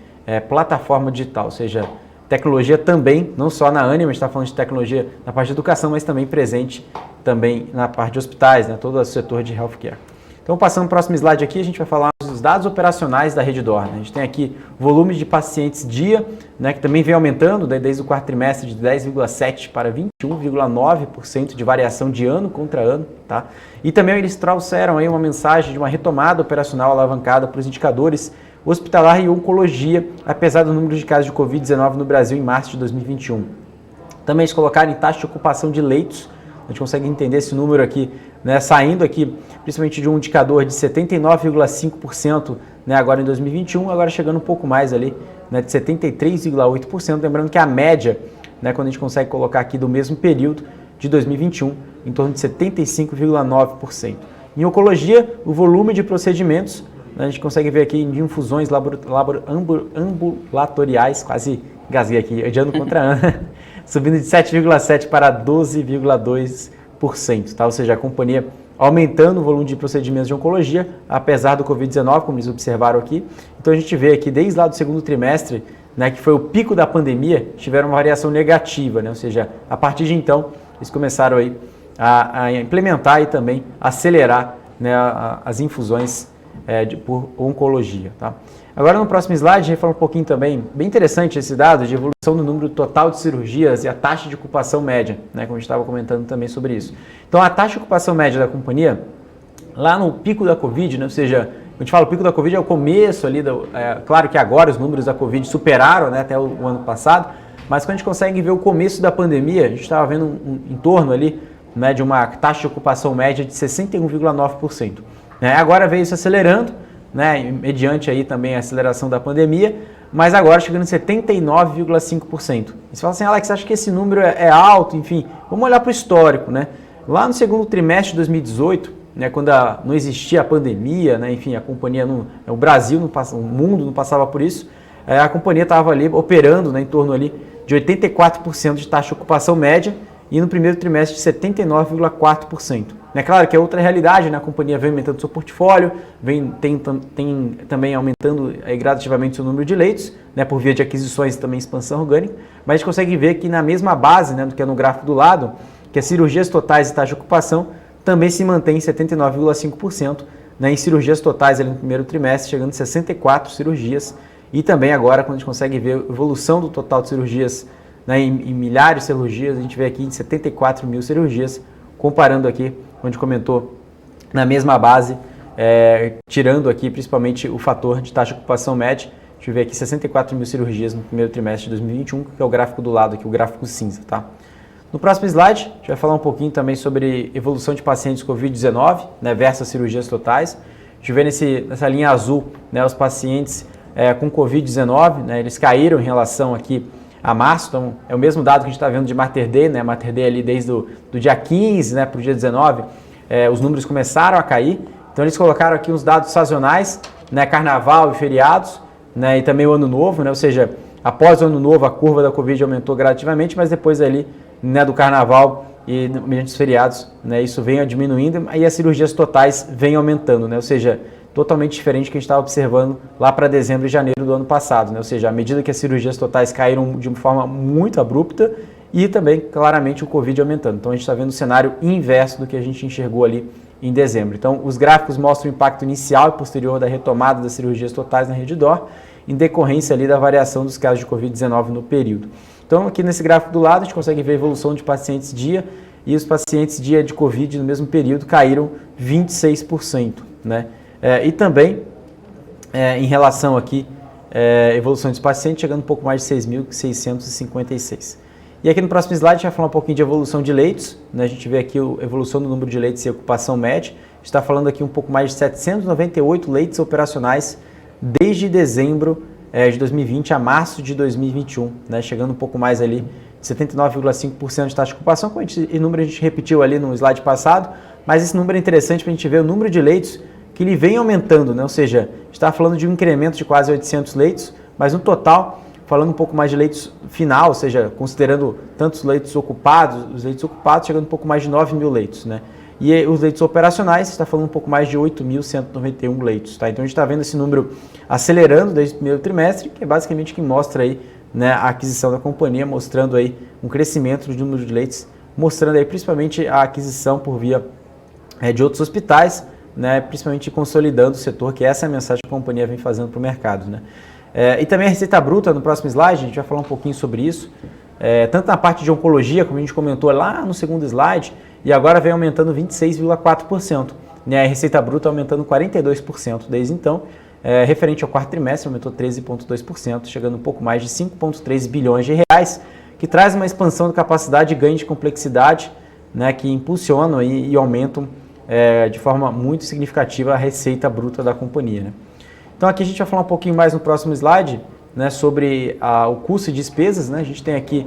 plataforma digital, ou seja, tecnologia também, não só na Anima, a gente está falando de tecnologia na parte de educação, mas também presente também na parte de hospitais, né, todo o setor de healthcare. Então, passando para o próximo slide aqui, a gente vai falar dos dados operacionais da Redditor. Né? A gente tem aqui volume de pacientes dia, né, que também vem aumentando, né, desde o quarto trimestre de 10,7% para 21,9% de variação de ano contra ano. Tá? E também eles trouxeram aí uma mensagem de uma retomada operacional alavancada para os indicadores hospitalar e oncologia, apesar do número de casos de Covid-19 no Brasil em março de 2021. Também eles colocaram em taxa de ocupação de leitos. A gente consegue entender esse número aqui, né, saindo aqui principalmente de um indicador de 79,5%, né, agora em 2021, agora chegando um pouco mais ali, né, de 73,8%, lembrando que a média, né, quando a gente consegue colocar aqui do mesmo período de 2021, em torno de 75,9%. Em oncologia, o volume de procedimentos, né, a gente consegue ver aqui de infusões ambulatoriais, quase gasguei aqui, de ano contra ano, subindo de 7,7% para 12,2%, tá? Ou seja, a companhia aumentando o volume de procedimentos de oncologia, apesar do Covid-19, como eles observaram aqui. Então a gente vê aqui, desde lá do segundo trimestre, né, que foi o pico da pandemia, tiveram uma variação negativa, né? Ou seja, a partir de então, eles começaram aí a implementar e também acelerar, né, as infusões por oncologia. Tá? Agora no próximo slide a gente fala um pouquinho também, bem interessante esse dado de evolução do número total de cirurgias e a taxa de ocupação média, né, como a gente estava comentando também sobre isso. Então a taxa de ocupação média da companhia, lá no pico da Covid, né, ou seja, a gente fala o pico da Covid é o começo ali, claro que agora os números da Covid superaram, né, até o ano passado, mas quando a gente consegue ver o começo da pandemia, a gente estava vendo em torno ali, né, de uma taxa de ocupação média de 61,9%. Agora veio se acelerando, né, mediante aí também a aceleração da pandemia, mas agora chegando em 79,5%. Você fala assim, Alex, acha que esse número é alto? Enfim, vamos olhar para o histórico. Né? Lá no segundo trimestre de 2018, né, quando não existia a pandemia, né, enfim, a companhia, o Brasil, o mundo não passava por isso, a companhia estava ali operando, né, em torno ali de 84% de taxa de ocupação média, e no primeiro trimestre de 79,4%. É claro que é outra realidade, né? A companhia vem aumentando seu portfólio, tem também aumentando gradativamente seu número de leitos, né? Por via de aquisições e também expansão orgânica, mas a gente consegue ver que na mesma base, né, do que é no gráfico do lado, que as cirurgias totais e taxa de ocupação também se mantém em 79,5%, né? Em cirurgias totais ali no primeiro trimestre, chegando a 64 cirurgias, e também agora, quando a gente consegue ver a evolução do total de cirurgias, né, em milhares de cirurgias, a gente vê aqui em 74 mil cirurgias, comparando aqui, onde comentou, na mesma base, tirando aqui principalmente o fator de taxa de ocupação média, a gente vê aqui 64 mil cirurgias no primeiro trimestre de 2021, que é o gráfico do lado aqui, o gráfico cinza. Tá? No próximo slide, a gente vai falar um pouquinho também sobre evolução de pacientes Covid-19, né, versus cirurgias totais. A gente vê nessa linha azul, né, os pacientes com Covid-19, né, eles caíram em relação aqui a março, então é o mesmo dado que a gente está vendo de Mater Dei, né? Mater Dei ali desde do dia 15, né, para o dia 19, os números começaram a cair, então eles colocaram aqui uns dados sazonais, né, carnaval e feriados, né, e também o ano novo, né, ou seja, após o ano novo a curva da Covid aumentou gradativamente, mas depois ali, né, do carnaval e mediante os feriados, né, isso vem diminuindo e as cirurgias totais vêm aumentando, né, ou seja, totalmente diferente do que a gente estava observando lá para dezembro e janeiro do ano passado, né? Ou seja, à medida que as cirurgias totais caíram de uma forma muito abrupta e também, claramente, o Covid aumentando. Então, a gente está vendo o cenário inverso do que a gente enxergou ali em dezembro. Então, os gráficos mostram o impacto inicial e posterior da retomada das cirurgias totais na Redditor, em decorrência ali da variação dos casos de Covid-19 no período. Então, aqui nesse gráfico do lado, a gente consegue ver a evolução de pacientes dia, e os pacientes dia de Covid no mesmo período caíram 26%, né? E também, em relação aqui, evolução dos pacientes, chegando um pouco mais de 6.656. E aqui no próximo slide a gente vai falar um pouquinho de evolução de leitos, né? A gente vê aqui a evolução do número de leitos e ocupação média. A gente está falando aqui um pouco mais de 798 leitos operacionais desde dezembro de 2020 a março de 2021, né? Chegando um pouco mais ali de 79,5% de taxa de ocupação, como o número a gente repetiu ali no slide passado, mas esse número é interessante para a gente ver o número de leitos que ele vem aumentando, né? Ou seja, está falando de um incremento de quase 800 leitos, mas no total, falando um pouco mais de leitos final, ou seja, considerando tantos leitos ocupados, os leitos ocupados chegando um pouco mais de 9 mil leitos, né? E os leitos operacionais, está falando um pouco mais de 8.191 leitos, tá? Então a gente está vendo esse número acelerando desde o primeiro trimestre, que é basicamente que mostra aí, né, a aquisição da companhia, mostrando aí um crescimento do número de leitos, mostrando aí principalmente a aquisição por via de outros hospitais, né, principalmente consolidando o setor, que essa é a mensagem que a companhia vem fazendo para o mercado, né? E também a receita bruta, no próximo slide, a gente vai falar um pouquinho sobre isso, tanto na parte de oncologia, como a gente comentou lá no segundo slide, e agora vem aumentando 26,4%, né, a receita bruta aumentando 42% desde então, referente ao quarto trimestre, aumentou 13,2%, chegando um pouco mais de 5,3 bilhões de reais, que traz uma expansão de capacidade e ganho de complexidade, né, que impulsionam e aumentam de forma muito significativa a receita bruta da companhia, né. Então aqui a gente vai falar um pouquinho mais no próximo slide, né, sobre o custo e despesas, né. A gente tem aqui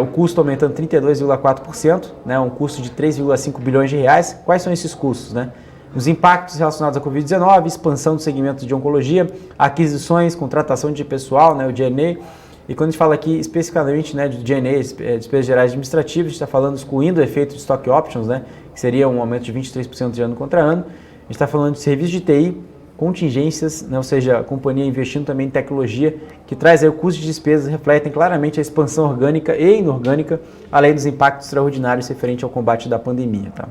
o custo aumentando 32,4%, né, um custo de 3,5 bilhões de reais. Quais são esses custos, né? Os impactos relacionados à Covid-19, expansão do segmento de oncologia, aquisições, contratação de pessoal, né, o G&A. E quando a gente fala aqui especificamente, né, de G&A, despesas gerais administrativas, a gente está falando excluindo o efeito de stock options, né, que seria um aumento de 23% de ano contra ano. A gente está falando de serviços de TI, contingências, né, ou seja, a companhia investindo também em tecnologia, que traz aí o custo de despesas, refletem claramente a expansão orgânica e inorgânica, além dos impactos extraordinários referentes ao combate da pandemia, tá?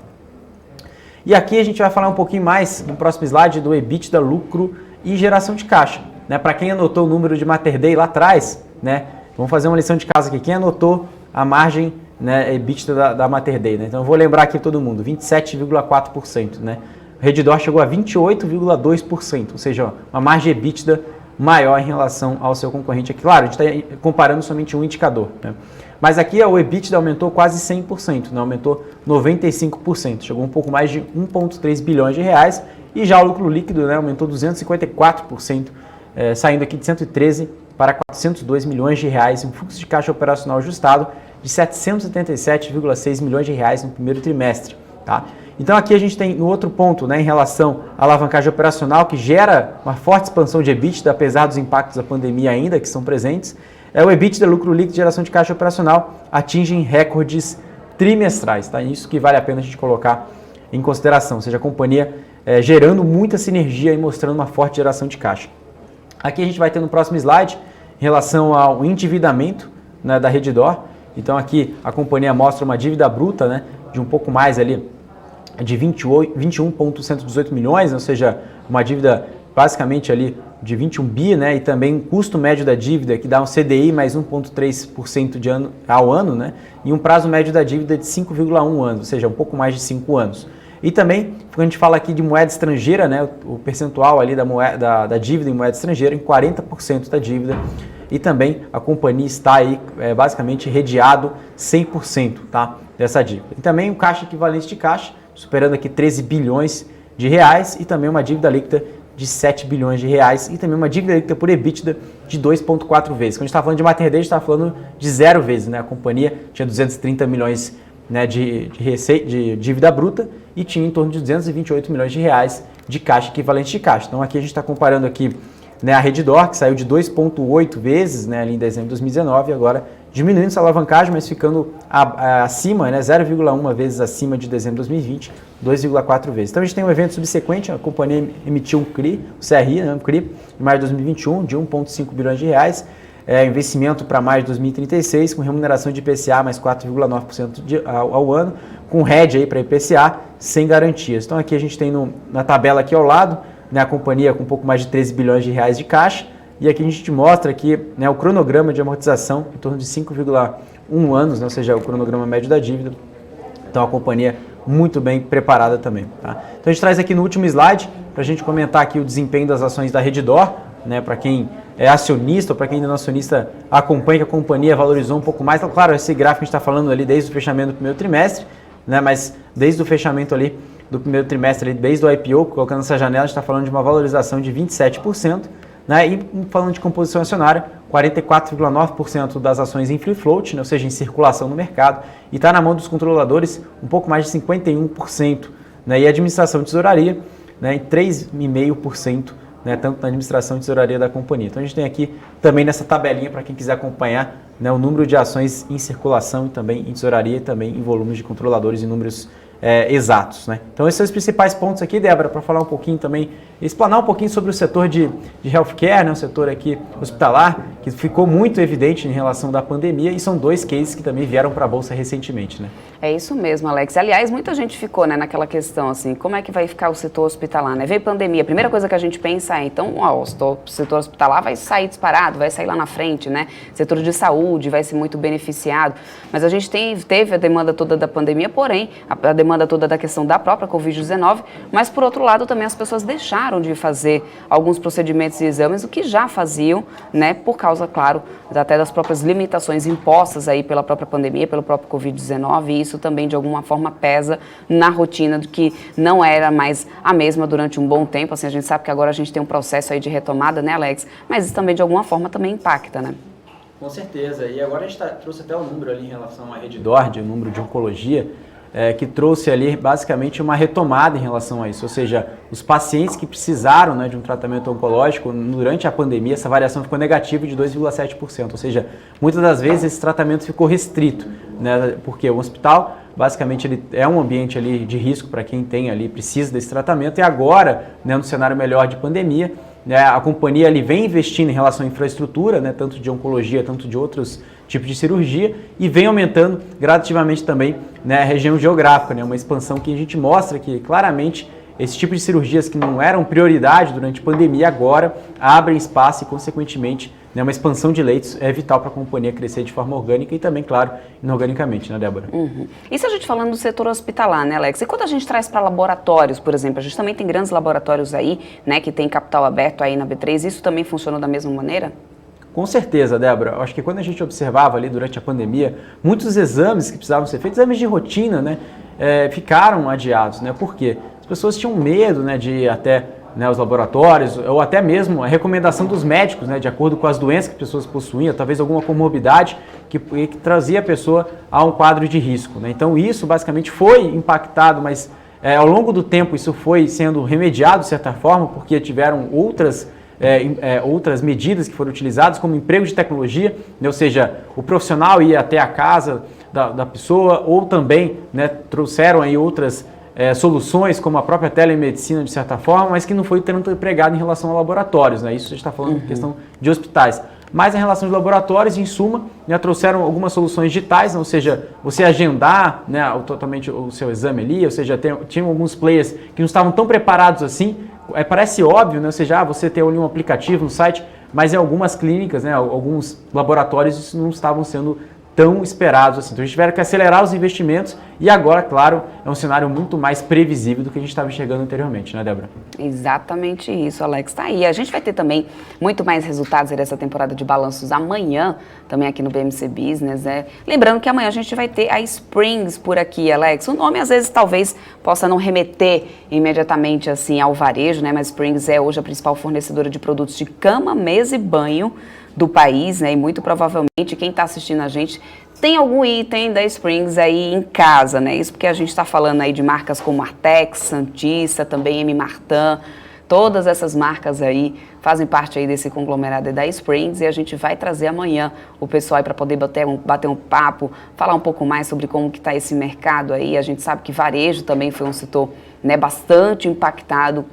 E aqui a gente vai falar um pouquinho mais, no próximo slide, do EBITDA, lucro e geração de caixa, né? Para quem anotou o número de Mater Dei lá atrás, né, vamos fazer uma lição de casa aqui. Quem anotou a margem, né, EBITDA da Mater Dei, né? Então eu vou lembrar aqui todo mundo, 27,4%, né? O Redditor chegou a 28,2%, ou seja, uma margem EBITDA maior em relação ao seu concorrente aqui. Claro, a gente está comparando somente um indicador, né? Mas aqui o EBITDA aumentou quase 100%, né? Aumentou 95%, chegou um pouco mais de 1,3 bilhões de reais, e já o lucro líquido, né, aumentou 254%, saindo aqui de 113 para 402 milhões de reais, um fluxo de caixa operacional ajustado de 777,6 milhões de reais no primeiro trimestre, tá? Então aqui a gente tem no outro ponto, né, em relação à alavancagem operacional, que gera uma forte expansão de EBITDA, apesar dos impactos da pandemia ainda que são presentes, o EBITDA, lucro líquido e geração de caixa operacional atingem recordes trimestrais, tá? Isso que vale a pena a gente colocar em consideração, ou seja, a companhia gerando muita sinergia e mostrando uma forte geração de caixa. Aqui a gente vai ter no próximo slide, em relação ao endividamento, né, da Redditor. Então aqui a companhia mostra uma dívida bruta, né, de um pouco mais ali, de 21,118 milhões, ou seja, uma dívida basicamente ali de 21 bi, né, e também um custo médio da dívida que dá um CDI mais 1,3% ao ano, né, e um prazo médio da dívida de 5,1 anos, ou seja, um pouco mais de 5 anos. E também, quando a gente fala aqui de moeda estrangeira, né, o percentual ali da dívida em moeda estrangeira em 40% da dívida, e também a companhia está aí basicamente redeado 100%, tá, dessa dívida. E também um caixa equivalente de caixa, superando aqui 13 bilhões de reais, e também uma dívida líquida de 7 bilhões de reais, e também uma dívida líquida por EBITDA de 2,4 vezes. Quando a gente está falando de Mater Dei, a gente está falando de 0 vezes, né? A companhia tinha 230 milhões, né, de dívida bruta e tinha em torno de 228 milhões de reais de caixa equivalente de caixa. Então aqui a gente está comparando aqui, né, a Redditor, que saiu de 2,8 vezes, né, ali em dezembro de 2019, agora diminuindo essa alavancagem, mas ficando acima, né, 0,1 vezes acima de dezembro de 2020, 2,4 vezes. Então a gente tem um evento subsequente, a companhia emitiu um CRI, o CRI, né, um CRI, em maio de 2021, de 1,5 bilhões de reais, investimento para maio de 2036, com remuneração de IPCA mais 4,9% ao ano, com hedge aí para IPCA, sem garantias. Então aqui a gente tem na tabela aqui ao lado, né, a companhia com um pouco mais de 13 bilhões de reais de caixa, e aqui a gente mostra aqui, né, o cronograma de amortização em torno de 5,1 anos, né, ou seja, o cronograma médio da dívida. Então a companhia muito bem preparada também, tá? Então a gente traz aqui no último slide para a gente comentar aqui o desempenho das ações da Redditor, né, para quem é acionista ou para quem ainda não é acionista, acompanha que a companhia valorizou um pouco mais. Então, claro, esse gráfico a gente está falando ali desde o fechamento do primeiro trimestre, né, mas desde o fechamento ali do primeiro trimestre, ali, desde o IPO, colocando essa janela, a gente está falando de uma valorização de 27%, né, e falando de composição acionária, 44,9% das ações em free float, né, ou seja, em circulação no mercado, e está na mão dos controladores um pouco mais de 51%, né, e a administração de tesouraria né, em 3,5%, né, tanto na administração e tesouraria da companhia. Então a gente tem aqui também nessa tabelinha para quem quiser acompanhar, né, o número de ações em circulação e também em tesouraria e também em volumes de controladores e números exatos, né? Então esses são os principais pontos aqui, Débora, para falar um pouquinho também, explanar um pouquinho sobre o setor de healthcare, né, o setor aqui hospitalar, que ficou muito evidente em relação da pandemia, e são 2 cases que também vieram para a Bolsa recentemente, né? É isso mesmo, Alex. Aliás, muita gente ficou, né, naquela questão, assim, como é que vai ficar o setor hospitalar, né? Veio pandemia, a primeira coisa que a gente pensa é, então, o setor hospitalar vai sair disparado, vai sair lá na frente, né? Setor de saúde vai ser muito beneficiado, mas a gente teve a demanda toda da pandemia, porém, a demanda toda da questão da própria Covid-19, mas, por outro lado, também as pessoas deixaram de fazer alguns procedimentos e exames, o que já faziam, né, por causa, claro, até das próprias limitações impostas aí pela própria pandemia, pelo próprio Covid-19, e isso também, de alguma forma, pesa na rotina do que não era mais a mesma durante um bom tempo. Assim, a gente sabe que agora a gente tem um processo aí de retomada, né, Alex? Mas isso também, de alguma forma, também impacta, né? Com certeza. E agora a gente trouxe até o número ali em relação à rede DORD, o número de oncologia, que trouxe ali basicamente uma retomada em relação a isso, ou seja, os pacientes que precisaram, né, de um tratamento oncológico durante a pandemia, essa variação ficou negativa de 2,7%, ou seja, muitas das vezes esse tratamento ficou restrito, né, porque o hospital basicamente ele é um ambiente ali de risco para quem tem ali, precisa desse tratamento, e agora, né, no cenário melhor de pandemia, né, a companhia ali vem investindo em relação à infraestrutura, né, tanto de oncologia, tanto de outros tipos de cirurgia, e vem aumentando gradativamente também, né, a região geográfica, né, uma expansão que a gente mostra que claramente esse tipo de cirurgias que não eram prioridade durante a pandemia agora abrem espaço e, consequentemente, né, uma expansão de leitos é vital para a companhia crescer de forma orgânica e também, claro, inorganicamente, né, Débora? Uhum. E se a gente falando do setor hospitalar, né, Alex? E quando a gente traz para laboratórios, por exemplo, a gente também tem grandes laboratórios aí, né, que tem capital aberto aí na B3, isso também funciona da mesma maneira? Com certeza, Débora. Eu acho que quando a gente observava ali durante a pandemia, muitos exames que precisavam ser feitos, exames de rotina, né, ficaram adiados, né? Por quê? As pessoas tinham medo, né, de ir até, né, os laboratórios, ou até mesmo a recomendação dos médicos, né, de acordo com as doenças que as pessoas possuíam, talvez alguma comorbidade que trazia a pessoa a um quadro de risco, né? Então isso basicamente foi impactado, mas ao longo do tempo isso foi sendo remediado de certa forma, porque tiveram outras medidas que foram utilizadas, como emprego de tecnologia, né, ou seja, o profissional ia até a casa da pessoa, ou também, né, trouxeram aí outras soluções, como a própria telemedicina, de certa forma, mas que não foi tanto empregado em relação a laboratórios, né? Isso a gente está falando de questão de hospitais. Mas em relação aos laboratórios, em suma, né, trouxeram algumas soluções digitais, ou seja, você agendar, né, totalmente o seu exame ali, ou seja, tinham alguns players que não estavam tão preparados assim. Parece óbvio, né, ou seja, você ter ali um aplicativo no site, mas em algumas clínicas, né, alguns laboratórios, isso não estavam sendo tão esperados assim. Então a gente tiveram que acelerar os investimentos e agora, claro, é um cenário muito mais previsível do que a gente estava enxergando anteriormente, né, Débora? Exatamente isso, Alex. Tá aí. A gente vai ter também muito mais resultados dessa temporada de balanços amanhã, também aqui no BMC Business, né? Lembrando que amanhã a gente vai ter a Springs por aqui, Alex. O nome, às vezes, talvez possa não remeter imediatamente, assim, ao varejo, né? Mas Springs é hoje a principal fornecedora de produtos de cama, mesa e banho do país, né? E muito provavelmente quem está assistindo a gente tem algum item da Springs aí em casa, né? Isso porque a gente está falando aí de marcas como Artex, Santista, também M. Martin, todas essas marcas aí fazem parte aí desse conglomerado da Springs, e a gente vai trazer amanhã o pessoal aí para poder bater um papo, falar um pouco mais sobre como que está esse mercado aí. A gente sabe que varejo também foi um setor, né, bastante impactado,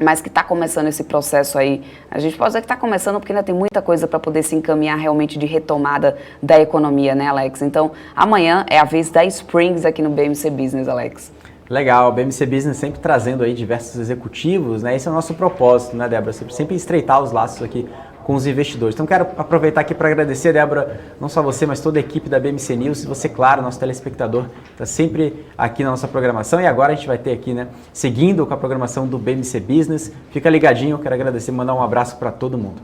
mas que está começando esse processo aí. A gente pode dizer que está começando porque ainda tem muita coisa para poder se encaminhar realmente de retomada da economia, né, Alex? Então, amanhã é a vez da Springs aqui no BMC Business, Alex. Legal, o BMC Business sempre trazendo aí diversos executivos, né? Esse é o nosso propósito, né, Débora? Sempre estreitar os laços aqui com os investidores. Então quero aproveitar aqui para agradecer, Débora, não só você, mas toda a equipe da BMC News, e você, claro, nosso telespectador, está sempre aqui na nossa programação, e agora a gente vai ter aqui, né, seguindo com a programação do BMC Business. Fica ligadinho, eu quero agradecer, mandar um abraço para todo mundo.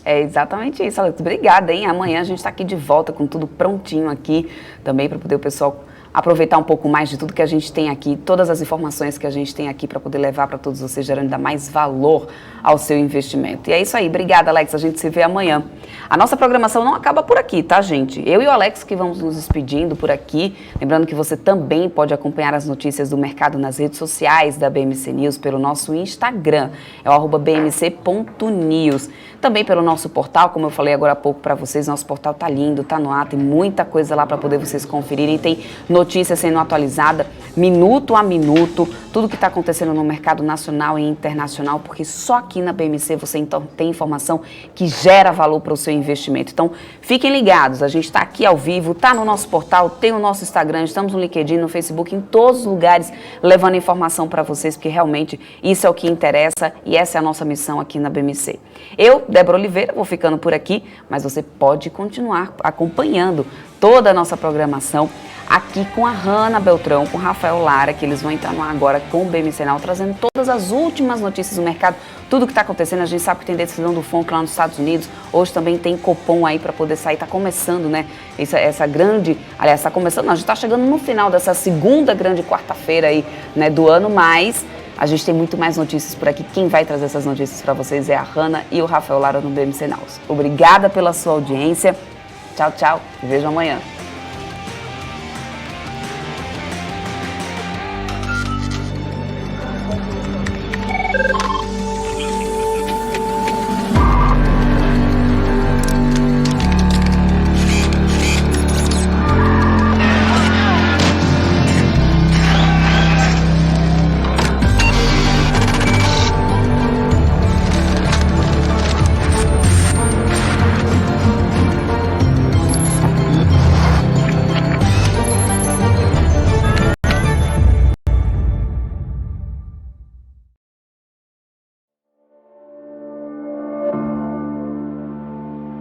É exatamente isso, Alex. Obrigada, hein? Amanhã a gente está aqui de volta com tudo prontinho aqui, também para poder o pessoal aproveitar um pouco mais de tudo que a gente tem aqui, todas as informações que a gente tem aqui para poder levar para todos vocês, gerando ainda mais valor ao seu investimento. E é isso aí. Obrigada, Alex. A gente se vê amanhã. A nossa programação não acaba por aqui, tá, gente? Eu e o Alex que vamos nos despedindo por aqui. Lembrando que você também pode acompanhar as notícias do mercado nas redes sociais da BMC News pelo nosso Instagram, é o @bmc.news. Também pelo nosso portal, como eu falei agora há pouco para vocês, nosso portal tá lindo, tá no ar, tem muita coisa lá para poder vocês conferirem, tem notícia sendo atualizada minuto a minuto, tudo que está acontecendo no mercado nacional e internacional, porque só aqui na BMC você então tem informação que gera valor para o seu investimento. Então, fiquem ligados, a gente está aqui ao vivo, está no nosso portal, tem o nosso Instagram, estamos no LinkedIn, no Facebook, em todos os lugares, levando informação para vocês, porque realmente isso é o que interessa e essa é a nossa missão aqui na BMC. Eu, Débora Oliveira, vou ficando por aqui, mas você pode continuar acompanhando toda a nossa programação aqui com a Hanna Beltrão, com o Rafael Lara, que eles vão entrar no ar agora com o BMC Now, trazendo todas as últimas notícias do mercado, tudo que está acontecendo. A gente sabe que tem decisão do FONC lá nos Estados Unidos, hoje também tem Copom aí para poder sair, está começando, né, essa grande, aliás, está começando, não, a gente está chegando no final dessa segunda grande quarta-feira aí, né, do ano, mas a gente tem muito mais notícias por aqui. Quem vai trazer essas notícias para vocês é a Hanna e o Rafael Lara no BMC Now. Obrigada pela sua audiência. Tchau, tchau. Te vejo amanhã.